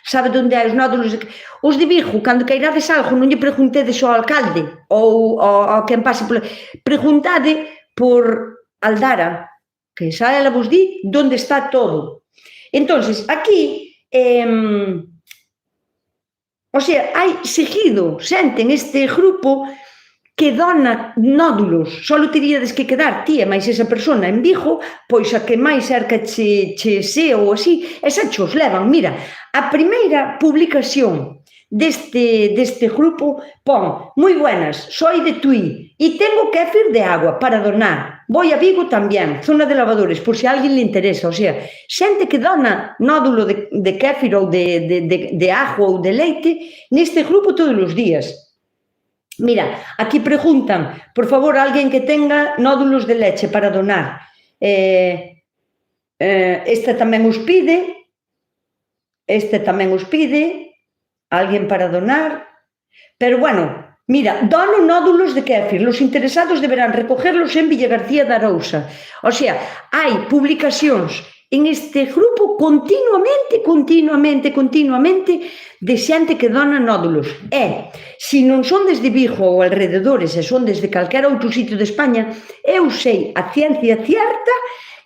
sabe de onde hai os nódulos. Os de Vigo, cando queirades algo, non lle preguntedes ao alcalde ou a quen pase por... Preguntade por Aldara, que xa ela vos di onde está todo. Entonces, aquí, o sea, hai seguido xente en este grupo que dona nódulos, só teríades que quedar ti e máis esa persona en Vigo, pois a que máis cerca che sea ou así, esa chos levan. Mira, a primeira publicación deste grupo pon: moi buenas, soy de Tui e tengo kéfir de agua para donar. Voy a Vigo tamén, zona de lavadores, por se a alguén le interesa. O sea, xente que dona nódulo de kéfir ou de ajo ou de leite neste grupo todos os días. Mira, aquí preguntan, por favor, alguén que tenga nódulos de leche para donar. Esta tamén os pide, alguén para donar, pero bueno, mira, dono nódulos de kéfir, los interesados deberán recogerlos en Villa García de Arousa. O sea, hai publicacións en este grupo continuamente de xente que dona nódulos. Se non son desde Vigo ou alrededores, e son desde calquera outro sitio de España, eu sei a ciencia cierta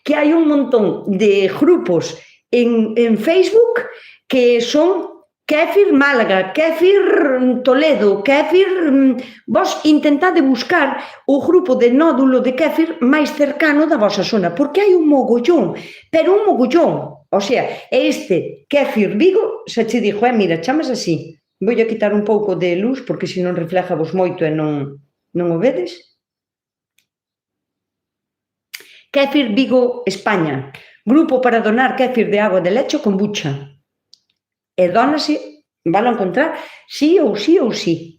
que hai un montón de grupos en Facebook que son Kéfir Málaga, Kéfir Toledo, Kéfir... Vos intentade buscar o grupo de nódulo de kéfir máis cercano da vosa zona, porque hai un mogollón, pero un mogollón. O sea, este Kéfir Vigo, xa che dixo, mira, chamas así. Vou a quitar un pouco de luz, porque senón refleja vos moito e non o vedes. Kéfir Vigo España, grupo para donar kéfir de agua de leche con kombucha. E dónase, van a encontrar sí ou sí ou sí.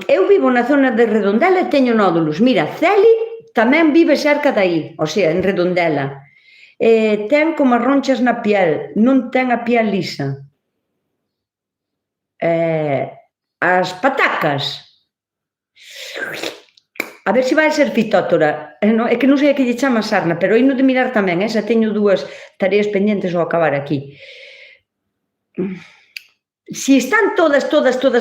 Eu vivo na zona de Redondela e teño nódulos. Mira, Celi tamén vive cerca dai, o sea, en Redondela. Ten como ronchas na piel, non ten a piel lisa. As patacas, a ver se vai ser fitótora. É que non sei a que lle chama sarna, pero hei no de mirar tamén, xa teño dúas tareas pendentes ao acabar aquí. Si están todas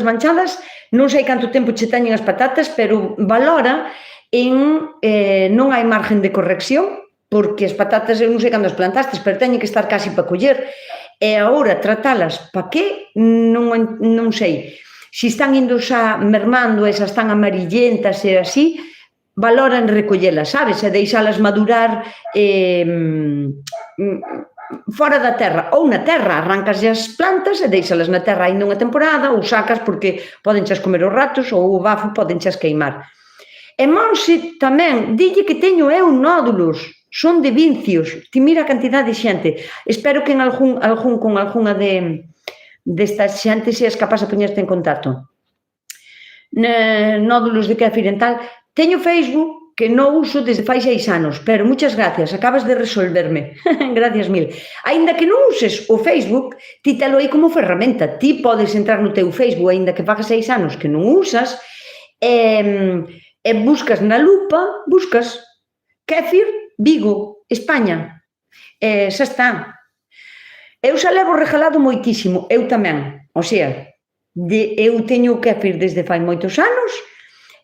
manchadas, non sei canto tempo che teñen as patatas, pero valora non hai margen de corrección, porque as patatas, eu non sei cando as plantastes, pero teñen que estar casi para coller, e agora tratalas pa que, non sei. Si están indo xa mermando e xa están amarillentas e así, valoran recollelas, sabes? E deixalas madurar fora da terra, ou na terra, arrancas as plantas e deixalas na terra ainda unha temporada, ou sacas porque podenchas comer os ratos, ou o bafo podenchas queimar. E Monse tamén, dille que teño eu nódulos, son de vincios, ti mira a cantidad de xente, espero que en algún con algunha destas xente seas capaz de poñerte en contacto. Nódulos de kéfir en tal, teño Facebook, que non uso desde fai 6 anos, pero muchas gracias, acabas de resolverme. Gracias mil. Ainda que non uses o Facebook, ti telo aí como ferramenta. Ti podes entrar no teu Facebook, ainda que faga 6 anos que non usas, e buscas na lupa, buscas kéfir Vigo, España. Xa está. Eu xa levo regalado moitísimo, eu tamén. O sea, eu teño kéfir desde fai moitos anos,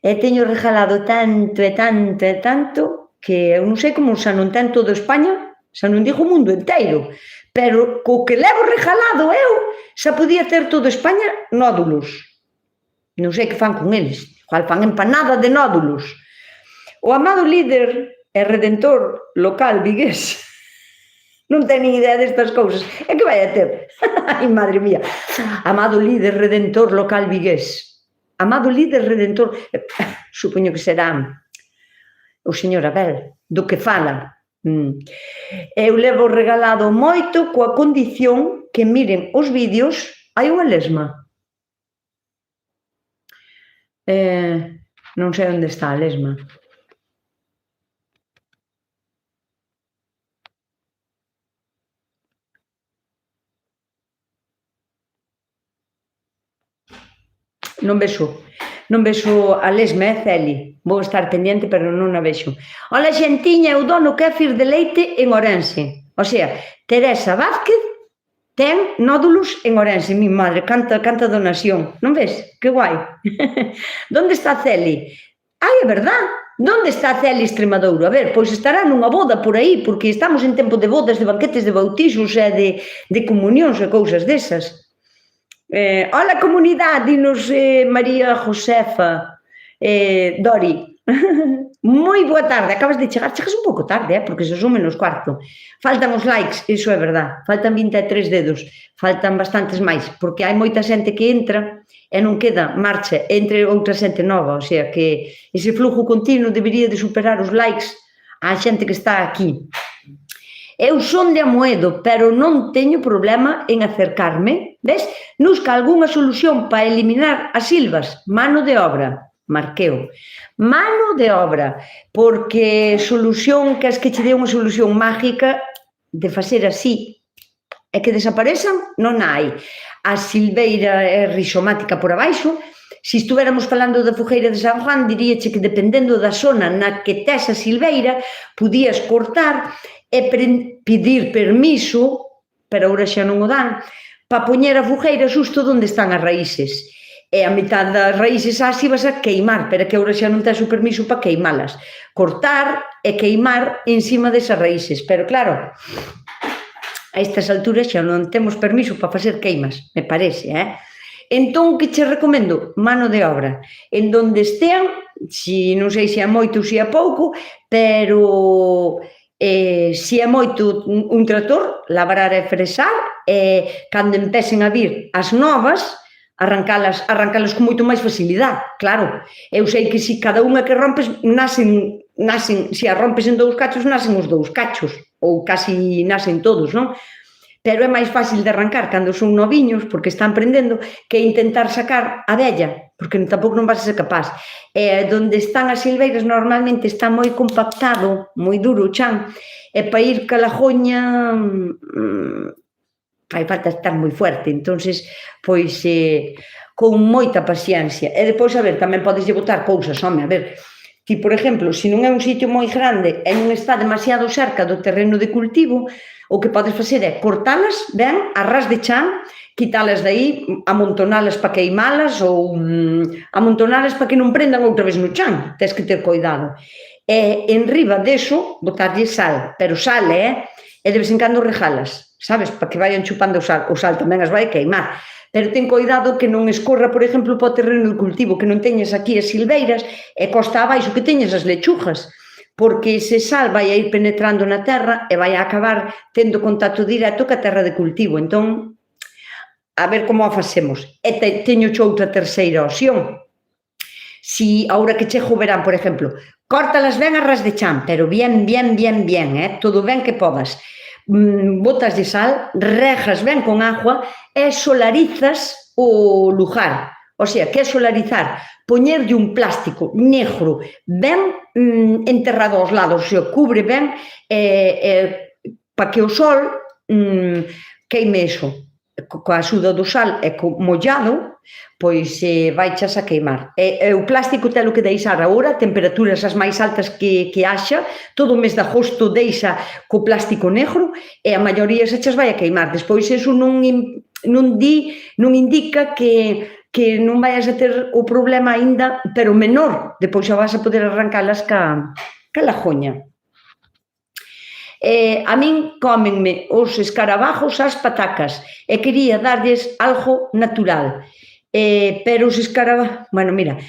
e teño regalado tanto que eu non sei como xa non ten todo España, xa non digo o mundo inteiro, pero co que levo regalado eu xa podía ter todo España nódulos. Non sei que fan con eles, igual fan empanada de nódulos. O amado líder e redentor local vigués non ten nin idea destas cousas, é que vai a ter. Ai, madre mía, amado líder redentor local vigués. Amado líder redentor, supoño que será o señor Abel, do que fala. Eu levo regalado moito coa condición que miren os vídeos, hai unha lesma. Non sei onde está a lesma. Non vexo a lesma, Celi. Vou estar pendiente, pero non a vexo. Ola, xentiña, eu dono kéfir de leite en Orense. O sea, Teresa Vázquez ten nódulos en Orense. Mi madre, canta donación. Non ves? Que guai. Donde está Celi? Ai, é verdad. Donde está Celi Extremadouro? A ver, pois estará nunha boda por aí, porque estamos en tempo de bodas, de banquetes de bautizos e de comunións e cousas desas. Hola, comunidade, dinos María Josefa Dori. Moi boa tarde, acabas de chegar, chegas un pouco tarde, porque xa son menos cuarto. Faltan os likes, iso é verdad, faltan 23 dedos, faltan bastantes máis, porque hai moita xente que entra e non queda marcha entre outra xente nova, o sea que ese flujo continuo debería de superar os likes á xente que está aquí. Eu son de Amoedo, pero non teño problema en acercarme, ves? Busca algunha solución para eliminar as silvas, mano de obra, marqueo. Mano de obra, porque solución, que es que che dé unha solución mágica de facer así e que desaparezan, non hai. A silveira é rizomática por abaixo. Se estuéramos falando da fogueira de San Juan, diríache que dependendo da zona na que tes a silveira, podías cortar e pedir permiso, pero agora xa non o dan, para poñer a fogueira xusto onde están as raíces. E a mitad das raíces así vas a queimar, pero que agora xa non tes o permiso para queimalas. Cortar e queimar encima desas raíces. Pero claro, a estas alturas xa non temos permiso para facer queimas, me parece, Entón, que che recomendo? Mano de obra. En donde estean, non sei se é moito ou se é pouco, pero se é moito un tractor, labrar e fresar, e cando empecen a vir as novas, arrancalas con moito máis facilidade, claro. Eu sei que se cada unha que rompes, nacen, se a rompes en 2 cachos, nacen os 2 cachos, ou casi nacen todos, non? Pero é máis fácil de arrancar cando son noviños, porque están prendendo, que intentar sacar a vella, porque tampouco non vas a ser capaz. Donde están as silveiras normalmente está moi compactado, moi duro o chan, e para ir ca lagoña fai falta estar moi fuerte, entonces pois con moita paciencia. E depois, a ver, tamén podes botar cousas, home, a ver, ti, por exemplo, se non é un sitio moi grande e non está demasiado cerca do terreno de cultivo, o que podes facer é cortalas ben a ras de chan, quitalas de aí, amontonalas para queimalas ou amontonalas para que non prendan outra vez no chan, tens que ter cuidado. E en riba deso, botarlle sal, pero sal, e de vez en cando rejalas, sabes, para que vayan chupando o sal tamén as vai queimar. Pero ten cuidado que non escorra, por exemplo, para o terreno de cultivo, que non teñas aquí as silveiras e costa abaixo que teñas as lechugas, porque ese sal vai a ir penetrando na terra e vai a acabar tendo contacto directo ca terra de cultivo. Entón, a ver como a facemos. E teño outra terceira opción. Si, ahora que chego o verán, por exemplo, córtalas ben a ras de chan, pero bien, todo ben que podas. Botas de sal, rejas ben con agua e solarizas o lugar. O sea, que é solarizar? Poñerlle un plástico negro ben enterrado aos lados, o sea, cubre ben para que o sol queime eso. Coa axuda do sal e mollado, pois vaichas a queimar. O plástico telo que deixar agora, temperaturas as máis altas que haxa, todo o mes de agosto deixa co plástico negro e a maioría se chas vai a queimar. Despois eso non indica que non vayas a ter o problema aínda, pero menor, depois xa vas a poder arrancalas ca lagoña. A min cómenme os escarabajos ás patacas e quería darlles algo natural, pero os escarabajos, bueno, mira,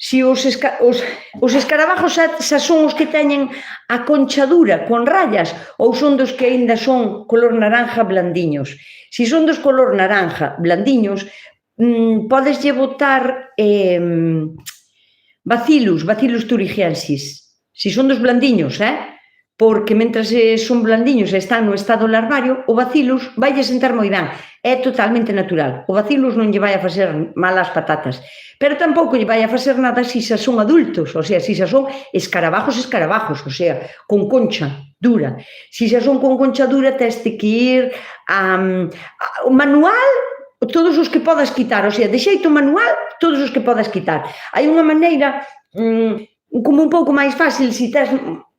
si os escarabajos xa son os que teñen a conchadura con rayas ou son dos que aínda son color naranja blandiños. Si son dos color naranja blandiños, podeslle botar bacillus thuringiensis. Si son dos blandiños, porque mentras son blandiños e están no estado larvario, o bacillus vai sentar moi ben, é totalmente natural. O bacillus non lle vai a facer mal ás patatas, pero tampouco lle vai a facer nada se xa son adultos, o sea, se xa son escarabajos, o sea, con concha dura. Se xa son con concha dura, teste que ir ao manual, todos os que podas quitar, o sea, de xeito manual, todos os que podas quitar. Hai unha maneira como un pouco máis fácil se tes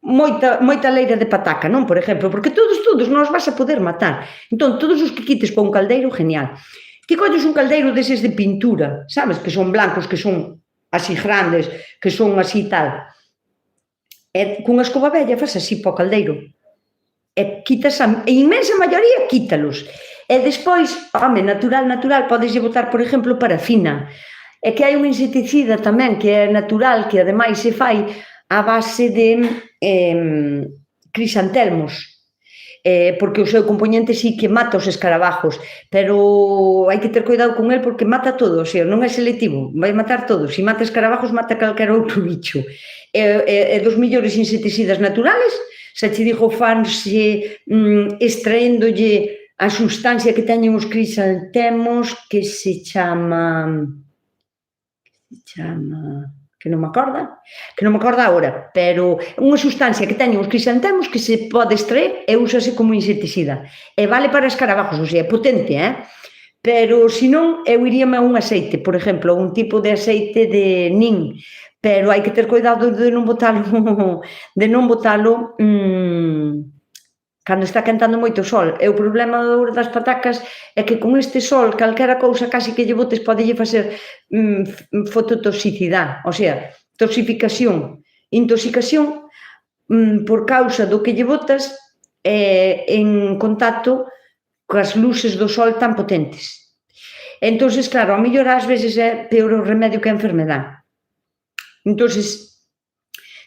moita leira de pataca, non? Por exemplo, porque todos nós vas a poder matar. Entón, todos os que quites para un caldeiro, genial. Ti colles un caldeiro deses de pintura, sabes? Que son blancos, que son así grandes, que son así tal. E cunha escoba vella faz así para o caldeiro. E quitas a inmensa maioría, quítalos. E despois, home, natural, podes botar, por exemplo, parafina. E que hai un insecticida tamén que é natural, que ademais se fai a base de crisantelmos, porque o seu componente sí que mata os escarabajos, pero hai que ter cuidado con el porque mata todo, o sea, non é selectivo, vai matar todo. Se mata escarabajos, mata calquera outro bicho. E dos millores insecticidas naturales, xa che digo, fanse extraéndolle a sustancia que teñen os crisantemos que se chama... que non me acorda agora, pero unha sustancia que teñen os crisantemos que se pode extraer e úsase como insecticida. E vale para escarabajos, o sea, é potente, pero se non, eu iríame a un aceite, por exemplo, un tipo de aceite de nin, pero hai que ter cuidado de non botalo cando está quentando moito o sol. E o problema das patacas é que con este sol, calquera cousa casi que lle botes podelle facer fototoxicidade, o sea, intoxicación por causa do que lle botas en contacto coas luces do sol tan potentes. Entón, claro, ao mellor ás veces é peor o remedio que a enfermedade. Entón,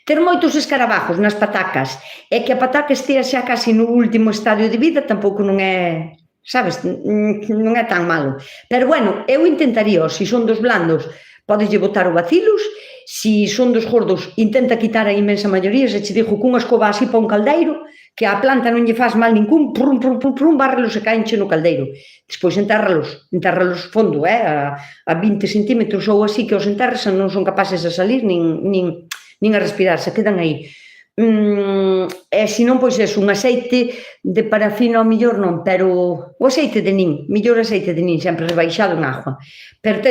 ter moitos escarabajos nas patacas e que a pataca estea xa casi no último estadio de vida tampouco non é, sabes, non é tan malo. Pero, bueno, eu intentaría, se son dos blandos, podeslle botar o bacillus, se son dos gordos, intenta quitar a inmensa maioría, se che digo, cunha escoba así para un caldeiro, que a planta non lle faz mal ningún, prum, prum, prum, prum, bárrelos e caenche no caldeiro. Despois entérralos fondo, a 20 centímetros ou así, que os enterres non son capaces de salir nin a respirar, se quedan aí. E se non, pois é un aceite de parafina ao millor non, pero o aceite de nin, millor aceite de nin, sempre rebaixado en agua. Pero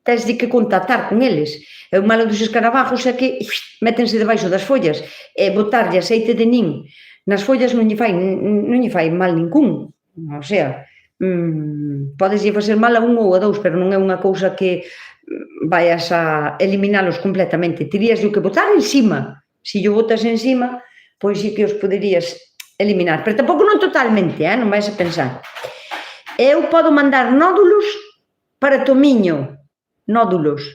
tens de que contactar con eles. E o malo dos escarabajos é que métense debaixo das follas e botarlle aceite de nin nas follas non lle fai mal ningún. O sea, podes lle facer mal a un ou a dous, pero non é unha cousa que vayas a eliminalos completamente. Terías que botar encima. Se o botas encima, pois sí que os poderías eliminar. Pero tampouco non totalmente, non vais a pensar. Eu podo mandar nódulos para Tomiño. Nódulos.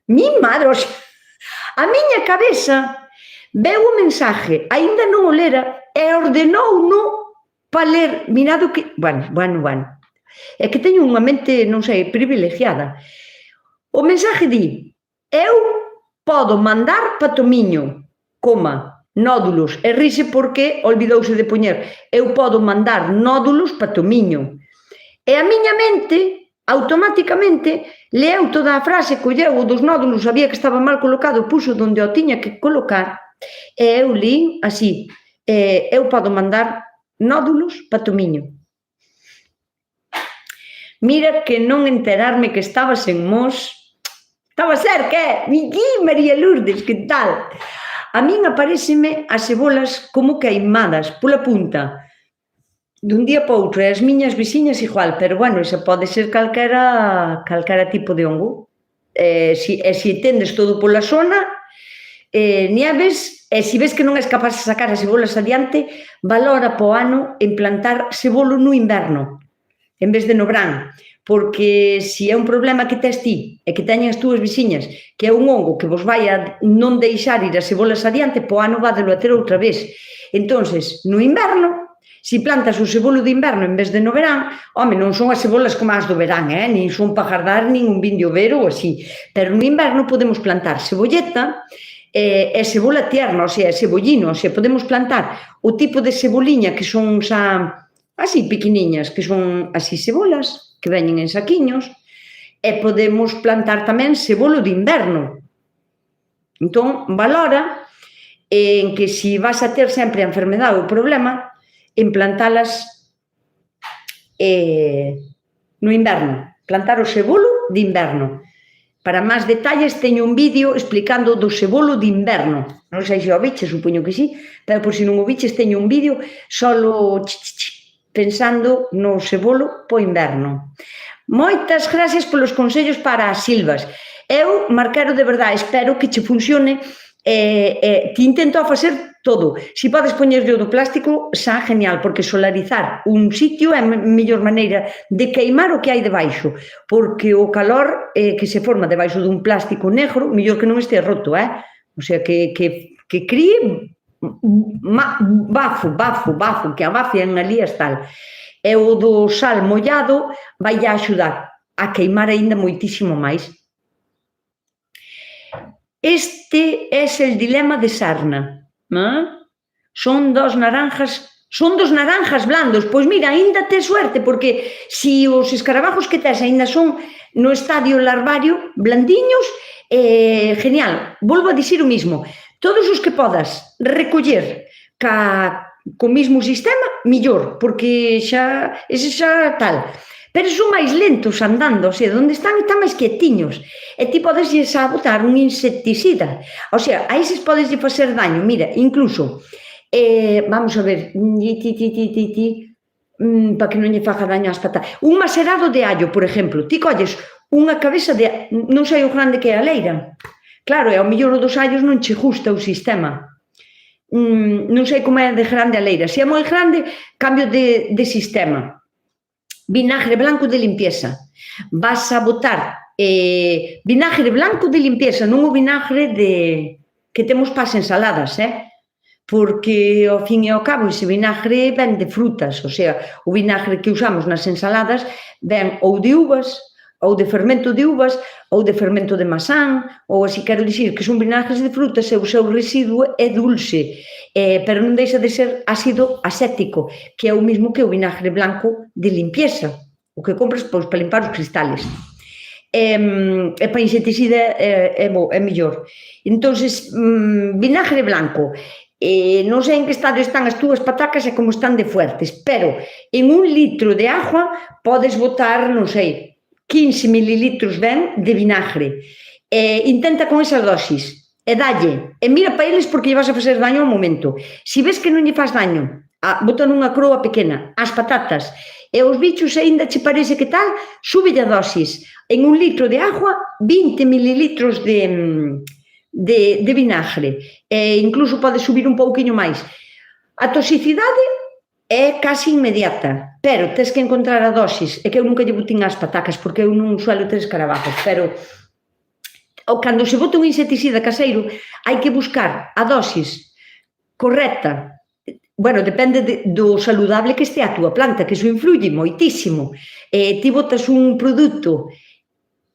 Mi madre, a miña cabeza veu o mensaje, aínda non o lera, e ordenou-no para ler. Mirado que... Bueno. É que teño unha mente, non sei, privilegiada. O mensaje di, eu podo mandar para Tomiño, nódulos, e rise porque olvidouse de poñer, eu podo mandar nódulos para Tomiño. E a miña mente, automáticamente, leu toda a frase, colleu o dos nódulos, sabía que estaba mal colocado, puxo onde o tiña que colocar, e eu li así, eu podo mandar nódulos para Tomiño. Mira que non enterarme que estabas en Mos. Estaba cerca, María Lourdes, que tal? A min apareceme as cebolas como queimadas pola punta, dun día para outro, e as miñas veciñas igual, pero bueno, esa pode ser calquera tipo de hongo. Se tendes todo pola zona, nieves, e se ves que non és capaz de sacar as cebolas adiante, valora po ano en plantar cebolo no inverno, en vez de no verán. Porque se é un problema que tes ti e que teñen as túas veciñas, que é un hongo que vos vai a non deixar ir as cebolas adiante, po ano vádelo a ter outra vez. Entonces, no inverno, se plantas o cebolo de inverno en vez de no verán, non son as cebolas como as do verán, nin son para jardar, nin un vin de overo ou así. Pero no inverno podemos plantar cebolleta e cebola tierna, o sea, cebollino, o sea, podemos plantar o tipo de ceboliña que son así pequeniñas, que son así cebolas, que veñen en saquiños, e podemos plantar tamén cebolo de inverno. Entón, valora en que se vas a ter sempre a enfermedade ou o problema, en plantalas no inverno, plantar o cebolo de inverno. Para máis detalles, teño un vídeo explicando do cebolo de inverno. Non sei se o viches, supoño que sí, pero por se non o viches, teño un vídeo solo pensando no cebolo po inverno. Moitas gracias polos consellos para as silvas. Eu, Marquero, de verdade, espero que che funcione. Te intento a facer todo. Se podes poñerlle o do plástico, xa genial, porque solarizar un sitio é a mellor maneira de queimar o que hai debaixo, porque o calor que se forma debaixo dun plástico negro, mellor que non este roto, o sea, que críe bafo, que abafien ali as tal. E o do sal mollado vai a axudar a queimar aínda moitísimo máis. Este é el dilema de sarna. Son dos naranjas blandos. Pois mira, aínda tes suerte, porque se os escarabajos que tes aínda son no estadio larvario, blandiños, genial. Volvo a dicir o mismo. Todos os que podas recoller co mismo sistema, millor, porque xa tal. Pero son máis lentos andando, o sea, onde están máis quietiños. E ti podes a botar un insecticida. O sea, a eses podes facer daño. Mira, incluso, vamos a ver, para que non lle faga daño ás patatas. Un macerado de allo, por exemplo. Ti colles unha cabeza de... Non sei o grande que é a leira. Claro, e ao mellor o dos allos non che gusta o sistema. Non sei como é de grande a leira. Se é moi grande, cambio de sistema. Vinagre blanco de limpieza. Vas a botar vinagre blanco de limpieza, non o vinagre que temos para as ensaladas, porque ao fin e ao cabo ese vinagre ven de frutas, o sea, o vinagre que usamos nas ensaladas ven ou de uvas ou de fermento de uvas, ou de fermento de masán, ou así quero dicir que son vinagres de frutas e o seu residuo é dulce, pero non deixa de ser ácido acético, que é o mismo que o vinagre blanco de limpieza, o que compras pois, para limpar os cristales. E para insecticida é mellor. Entón, vinagre blanco, non sei en que estado están as túas patacas e como están de fuertes, pero en 1 litro de agua podes botar, non sei, 15 mililitros ben de vinagre. Intenta con esas dosis e dalle, e mira para eles porque lle vas a facer daño ao momento. Se ves que non lle faz daño, bota nunha croa pequena, as patatas, e os bichos aínda che parece que tal, súbelle a dosis. En 1 litro de agua, 20 mililitros de vinagre, e incluso pode subir un pouquiño máis. A toxicidade é casi inmediata, pero tes que encontrar a dosis, e que eu nunca lle botín as patacas, porque eu non suelo ter escarabajos, pero cando se bota un insecticida caseiro, hai que buscar a dosis correcta. Bueno, depende do saludable que este a túa planta, que iso influye moitísimo. Ti botas un produto,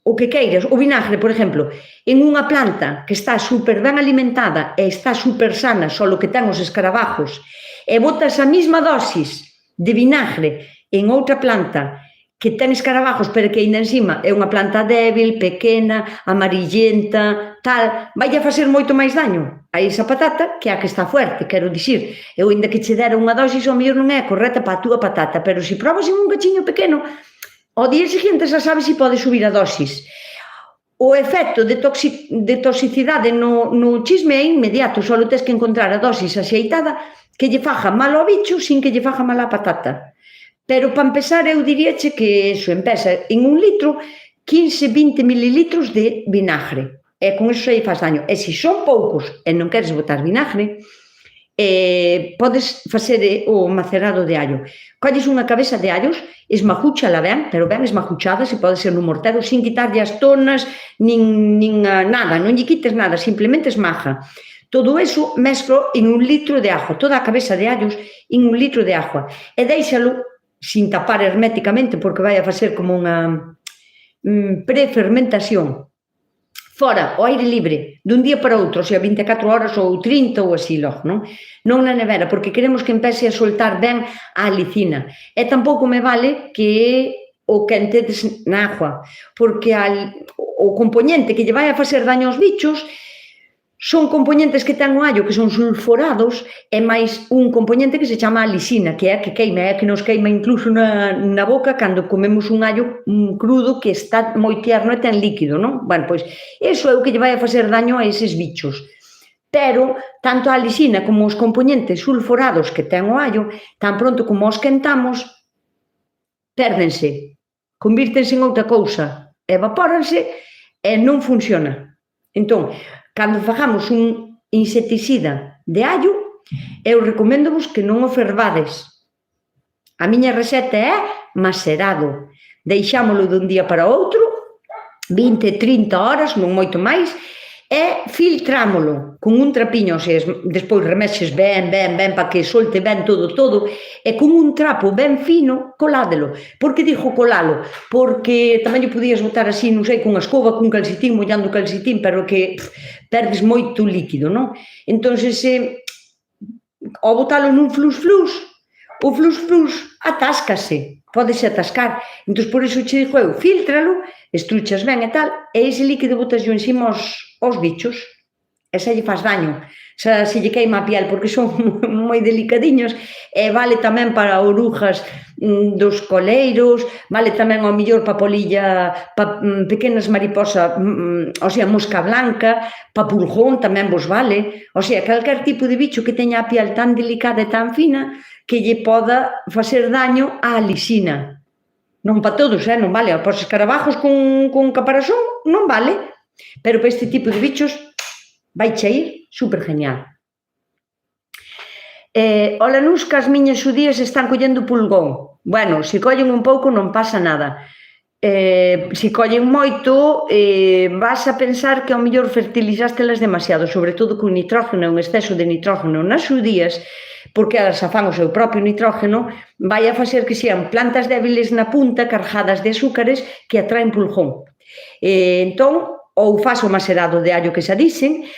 o que queiras, o vinagre, por exemplo, en unha planta que está super ben alimentada e está super sana, só que ten os escarabajos, e botas a mesma dosis de vinagre en outra planta que ten escarabajos, pero que ainda encima é unha planta débil, pequena, amarillenta, tal, vai a facer moito máis daño a esa patata que a que está fuerte, quero dicir. Eu, ainda que che dera unha dosis, ao mellor non é correcta para a túa patata, pero se probas en un cachiño pequeno, ao día seguinte xa sabes se pode subir a dosis. O efecto de toxicidade no chisme é inmediato, só tes que encontrar a dosis axeitada que lle faja mal ao bicho sin que lle faja mal á patata. Pero, para empezar, eu diríache que eso, empeza en 1 litro, 15-20 mililitros de vinagre. E con iso aí faz daño. E se son poucos e non queres botar vinagre, podes facer o macerado de allo. Colles unha cabeza de allos, esmajúchala ben, pero ben esmajuchada, se pode ser nun mortero, sin quitarlle as tonas, nin nada, non lle quites nada, simplemente esmaja. Todo eso mezclo en 1 litro de agua, toda a cabeza de allos en 1 litro de agua, e deixalo sin tapar herméticamente, porque vai a facer como unha prefermentación. Fora, ao aire libre, dun día para outro, sea 24 horas ou 30 ou así logo, non? Non na nevera, porque queremos que empece a soltar ben a alicina. E tampouco me vale que o quentedes na agua, porque o componente que lle vai a facer daño aos bichos son componentes que ten o allo, que son sulforados, e máis un componente que se chama alicina, que é a que queima, é a que nos queima incluso na boca cando comemos un allo crudo que está moi tierno e ten líquido, non? Bueno, pois, iso é o que lle vai a facer daño a eses bichos. Pero, tanto a alicina como os componentes sulforados que ten o allo, tan pronto como os quentamos, pérdense, convírtense en outra cousa, evapóranse e non funciona. Entón, cando fagamos un insecticida de allo, eu recomendo-vos que non o fervades. A miña receta é macerado. Deixámolo dun día para outro, 20-30 horas, non moito máis, e filtrámolo con un trapiño, ou sea, despois remexes ben para que solte ben todo, e con un trapo ben fino, coládelo. Por que digo colalo? Porque tamén lle podías botar así, non sei, con a escoba, con calcetín, mollando o calcetín, pero que perdes moito líquido, non? Entón, ao botalo nun flus-flus, o flus-flus atáscase, podese atascar. Entón, por iso che digo eu, filtralo, estruchas ben e tal, e ese líquido botas yo encima aos bichos, e xa lle faz daño, xa se lle queima a piel, porque son moi delicadiños, e vale tamén para orujas dos coleiros, vale tamén ao millor para polilla, para pequenas mariposas, o sea, mosca blanca, para pulgón tamén vos vale, o sea, calquer tipo de bicho que teña a piel tan delicada e tan fina que lle poda facer daño á lisina. Non para todos, non vale, para os escarabajos con caparazón non vale, pero para este tipo de bichos vai che ir super genial. Ola, Nusca, as miñas xudías están collendo pulgón. Bueno, se collen un pouco non pasa nada. se collen moito, vas a pensar que ao mellor fertilizástelas demasiado, sobre todo con nitrógeno, un exceso de nitrógeno nas xudías, porque elas afán o seu propio nitrógeno, vai a facer que sean plantas débiles na punta, cargadas de azúcares, que atraen pulgón. Entón, ou faz o macerado de allo que xa dicen,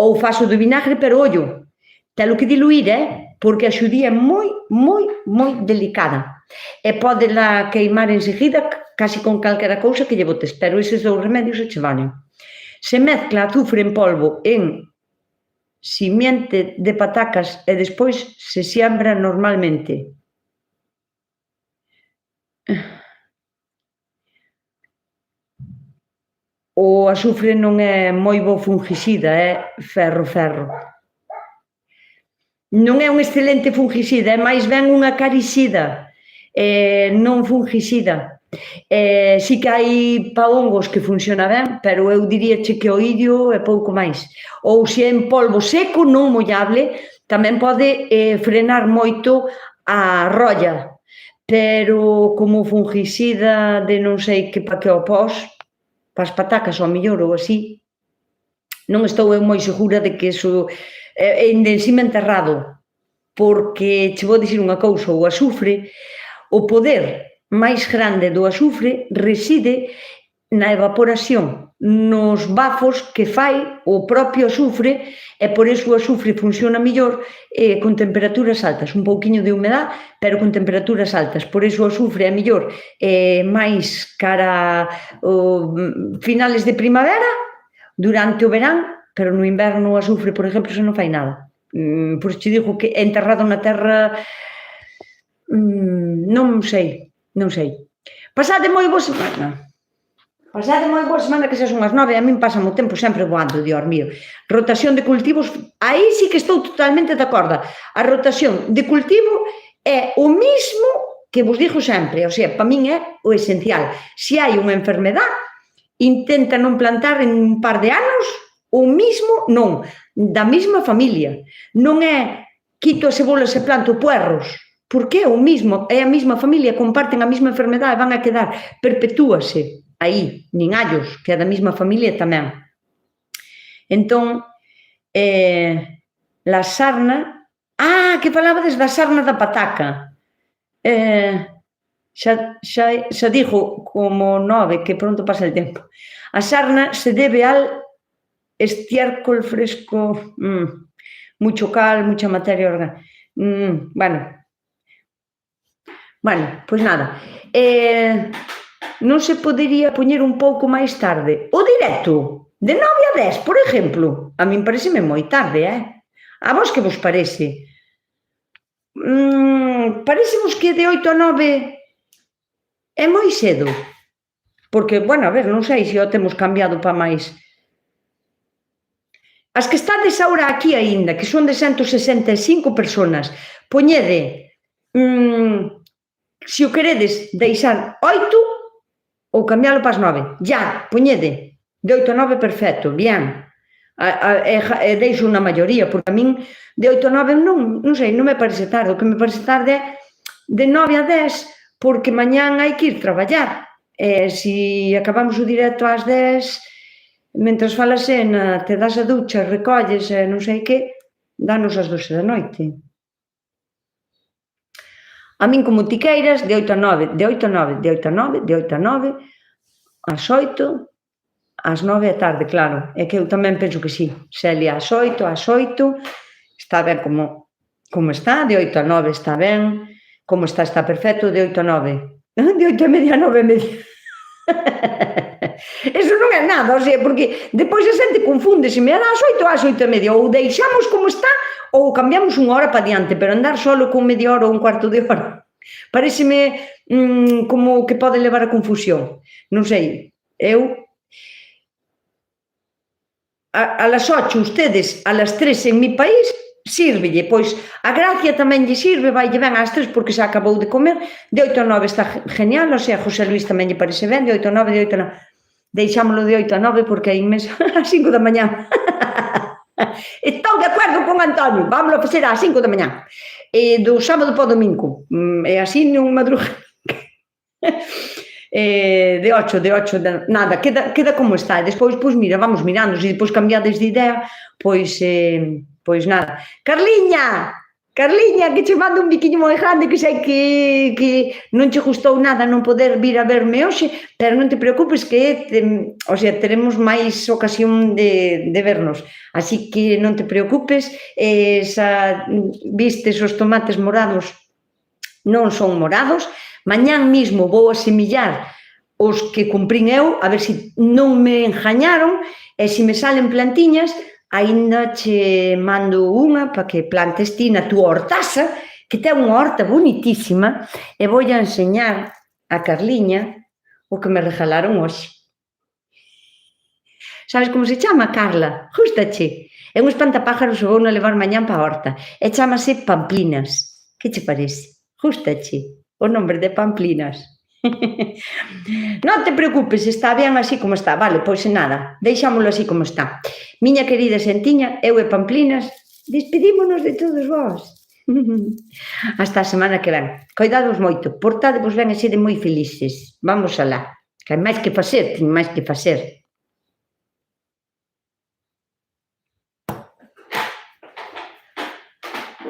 ou faz o de vinagre, pero ollo, telo que diluir, porque a xudía é moi, moi, moi delicada. E podela queimar enseguida, casi con calquera cousa que lle botes, pero eses dous remedios se che valen. Se mezcla azufre en polvo en simiente de patacas e despois se siembra normalmente. O azufre non é moi bo fungicida, é ferro. Non é un excelente fungicida, é máis ben unha acaricida, non fungicida. Si que hai pa hongos que funciona ben, pero eu diríache que o idio é pouco máis. Ou se é en polvo seco, non mollable, tamén pode frenar moito a rolla, pero como fungicida de non sei que pa que o pos, pa as patacas ao mellor ou así, non estou eu moi segura de que iso é de encima enterrado, porque che vou dicir unha cousa, o azufre, o poder máis grande do azufre reside na evaporación, nos bafos que fai o propio azufre, e por iso o azufre funciona mellor con temperaturas altas, un pouquiño de humedad, pero con temperaturas altas. Por iso o azufre é mellor máis cara finales de primavera, durante o verán, pero no inverno o azufre, por exemplo, se non fai nada. Por iso te digo que é enterrado na terra, non sei. Pasade moi boa semana. Que xa son as 9 e a min pásame o tempo sempre voando, Dios mío. Rotación de cultivos, aí sí que estou totalmente de acordo. A rotación de cultivo é o mismo que vos digo sempre, o sea, para min é o esencial. Se hai unha enfermedade, intenta non plantar en un par de anos o mismo, non, da mesma familia. Non é quito as cebolas e planto puerros, porque é o mismo, é a mesma familia, comparten a mesma enfermedade, van a quedar, perpetúase aí, nin allos, que é da mesma familia tamén. Entón, la sarna, que falabades da sarna da pataca. Xa digo, como 9, que pronto pasa el tempo. A sarna se debe al estiércol fresco, mucho cal, mucha materia orgánica. Bueno, pois nada. Non se podería poñer un pouco máis tarde? O directo, de 9 a 10, por exemplo. A min pareceme moi tarde, A vos que vos parece? Parecemos que de 8 a 9 é moi cedo. Porque, bueno, a ver, non sei se o temos cambiado para máis. As que estades agora aquí aínda, que son de 165 personas, poñede, se o queredes deixar 8 ou cambiálo para as 9. Ya, poñede, de 8 a 9, perfecto, bien. E deixo unha maioría, porque a min de 8 a 9 non sei, non me parece tarde. O que me parece tarde é de 9 a 10, porque mañán hai que ir traballar. Se acabamos o directo ás 10, mentras falas te das a ducha, recolles, non sei que, danos as 12 da noite. A min como ti queiras, de 8 a 9, de 8 a 9, de 8 a 9, de 8 a 9, ás 8, ás 9 da tarde, claro. É que eu tamén penso que sí. Celia, ás 8, está ben como está, de 8 a 9 está ben, como está perfecto, de 8 a 9. De 8 a media a 9 a media. Eso non é nada, o sea, porque depois a xente confunde, se me dá ás 8 a media, ou deixamos como está, ou cambiamos unha hora para diante, pero andar solo con media hora ou un cuarto de hora, pareceme como que pode levar a confusión. Non sei, eu a las 8 ustedes, a las 3 en mi país, sírvelle, pois a Gracia tamén lle sirve, vaille ben ás 3 porque xa acabou de comer, de 8 a 9 está genial, o sea, a José Luis tamén lle parece ben, de 8 a 9, de 8 a 9, deixámolo de 8 a 9 porque é inmenso, ás 5 da mañá. Estou de acordo con Antonio, vámonos a facer ás 5 da mañá, do sábado para o domingo, e así non madruga. de 8, nada, queda como está. E despois, pois mira, vamos mirando, se depois cambiades de idea, pois nada. Carliña, que che mando un biquiño moi grande, que sei que non che gustou nada non poder vir a verme hoxe, pero non te preocupes que, o sea, teremos máis ocasión de vernos. Así que non te preocupes, vistes os tomates morados, non son morados. Mañán mismo vou a semillar os que cumprín eu, a ver se non me engañaron, e se me salen plantiñas, aínda che mando unha para que plantes ti na túa hortaza, que ten unha horta bonitísima, e vou a enseñar a Carliña o que me regalaron hoxe. Sabes como se chama, Carla? Gústache? É un espantapájaros que vou a levar mañán para a horta, e chámase Pamplinas. Que che parece? Gústache o nombre de Pamplinas? Non te preocupes, está ben así como está. Vale, pois nada, deixámolo así como está. Miña querida Xentiña, eu e Pamplinas, despedímonos de todos vós. Hasta a semana que ven. Coidados moito, portadevos ben e sede moi felices. Vamos alá. Que hai máis que facer, teño máis que facer.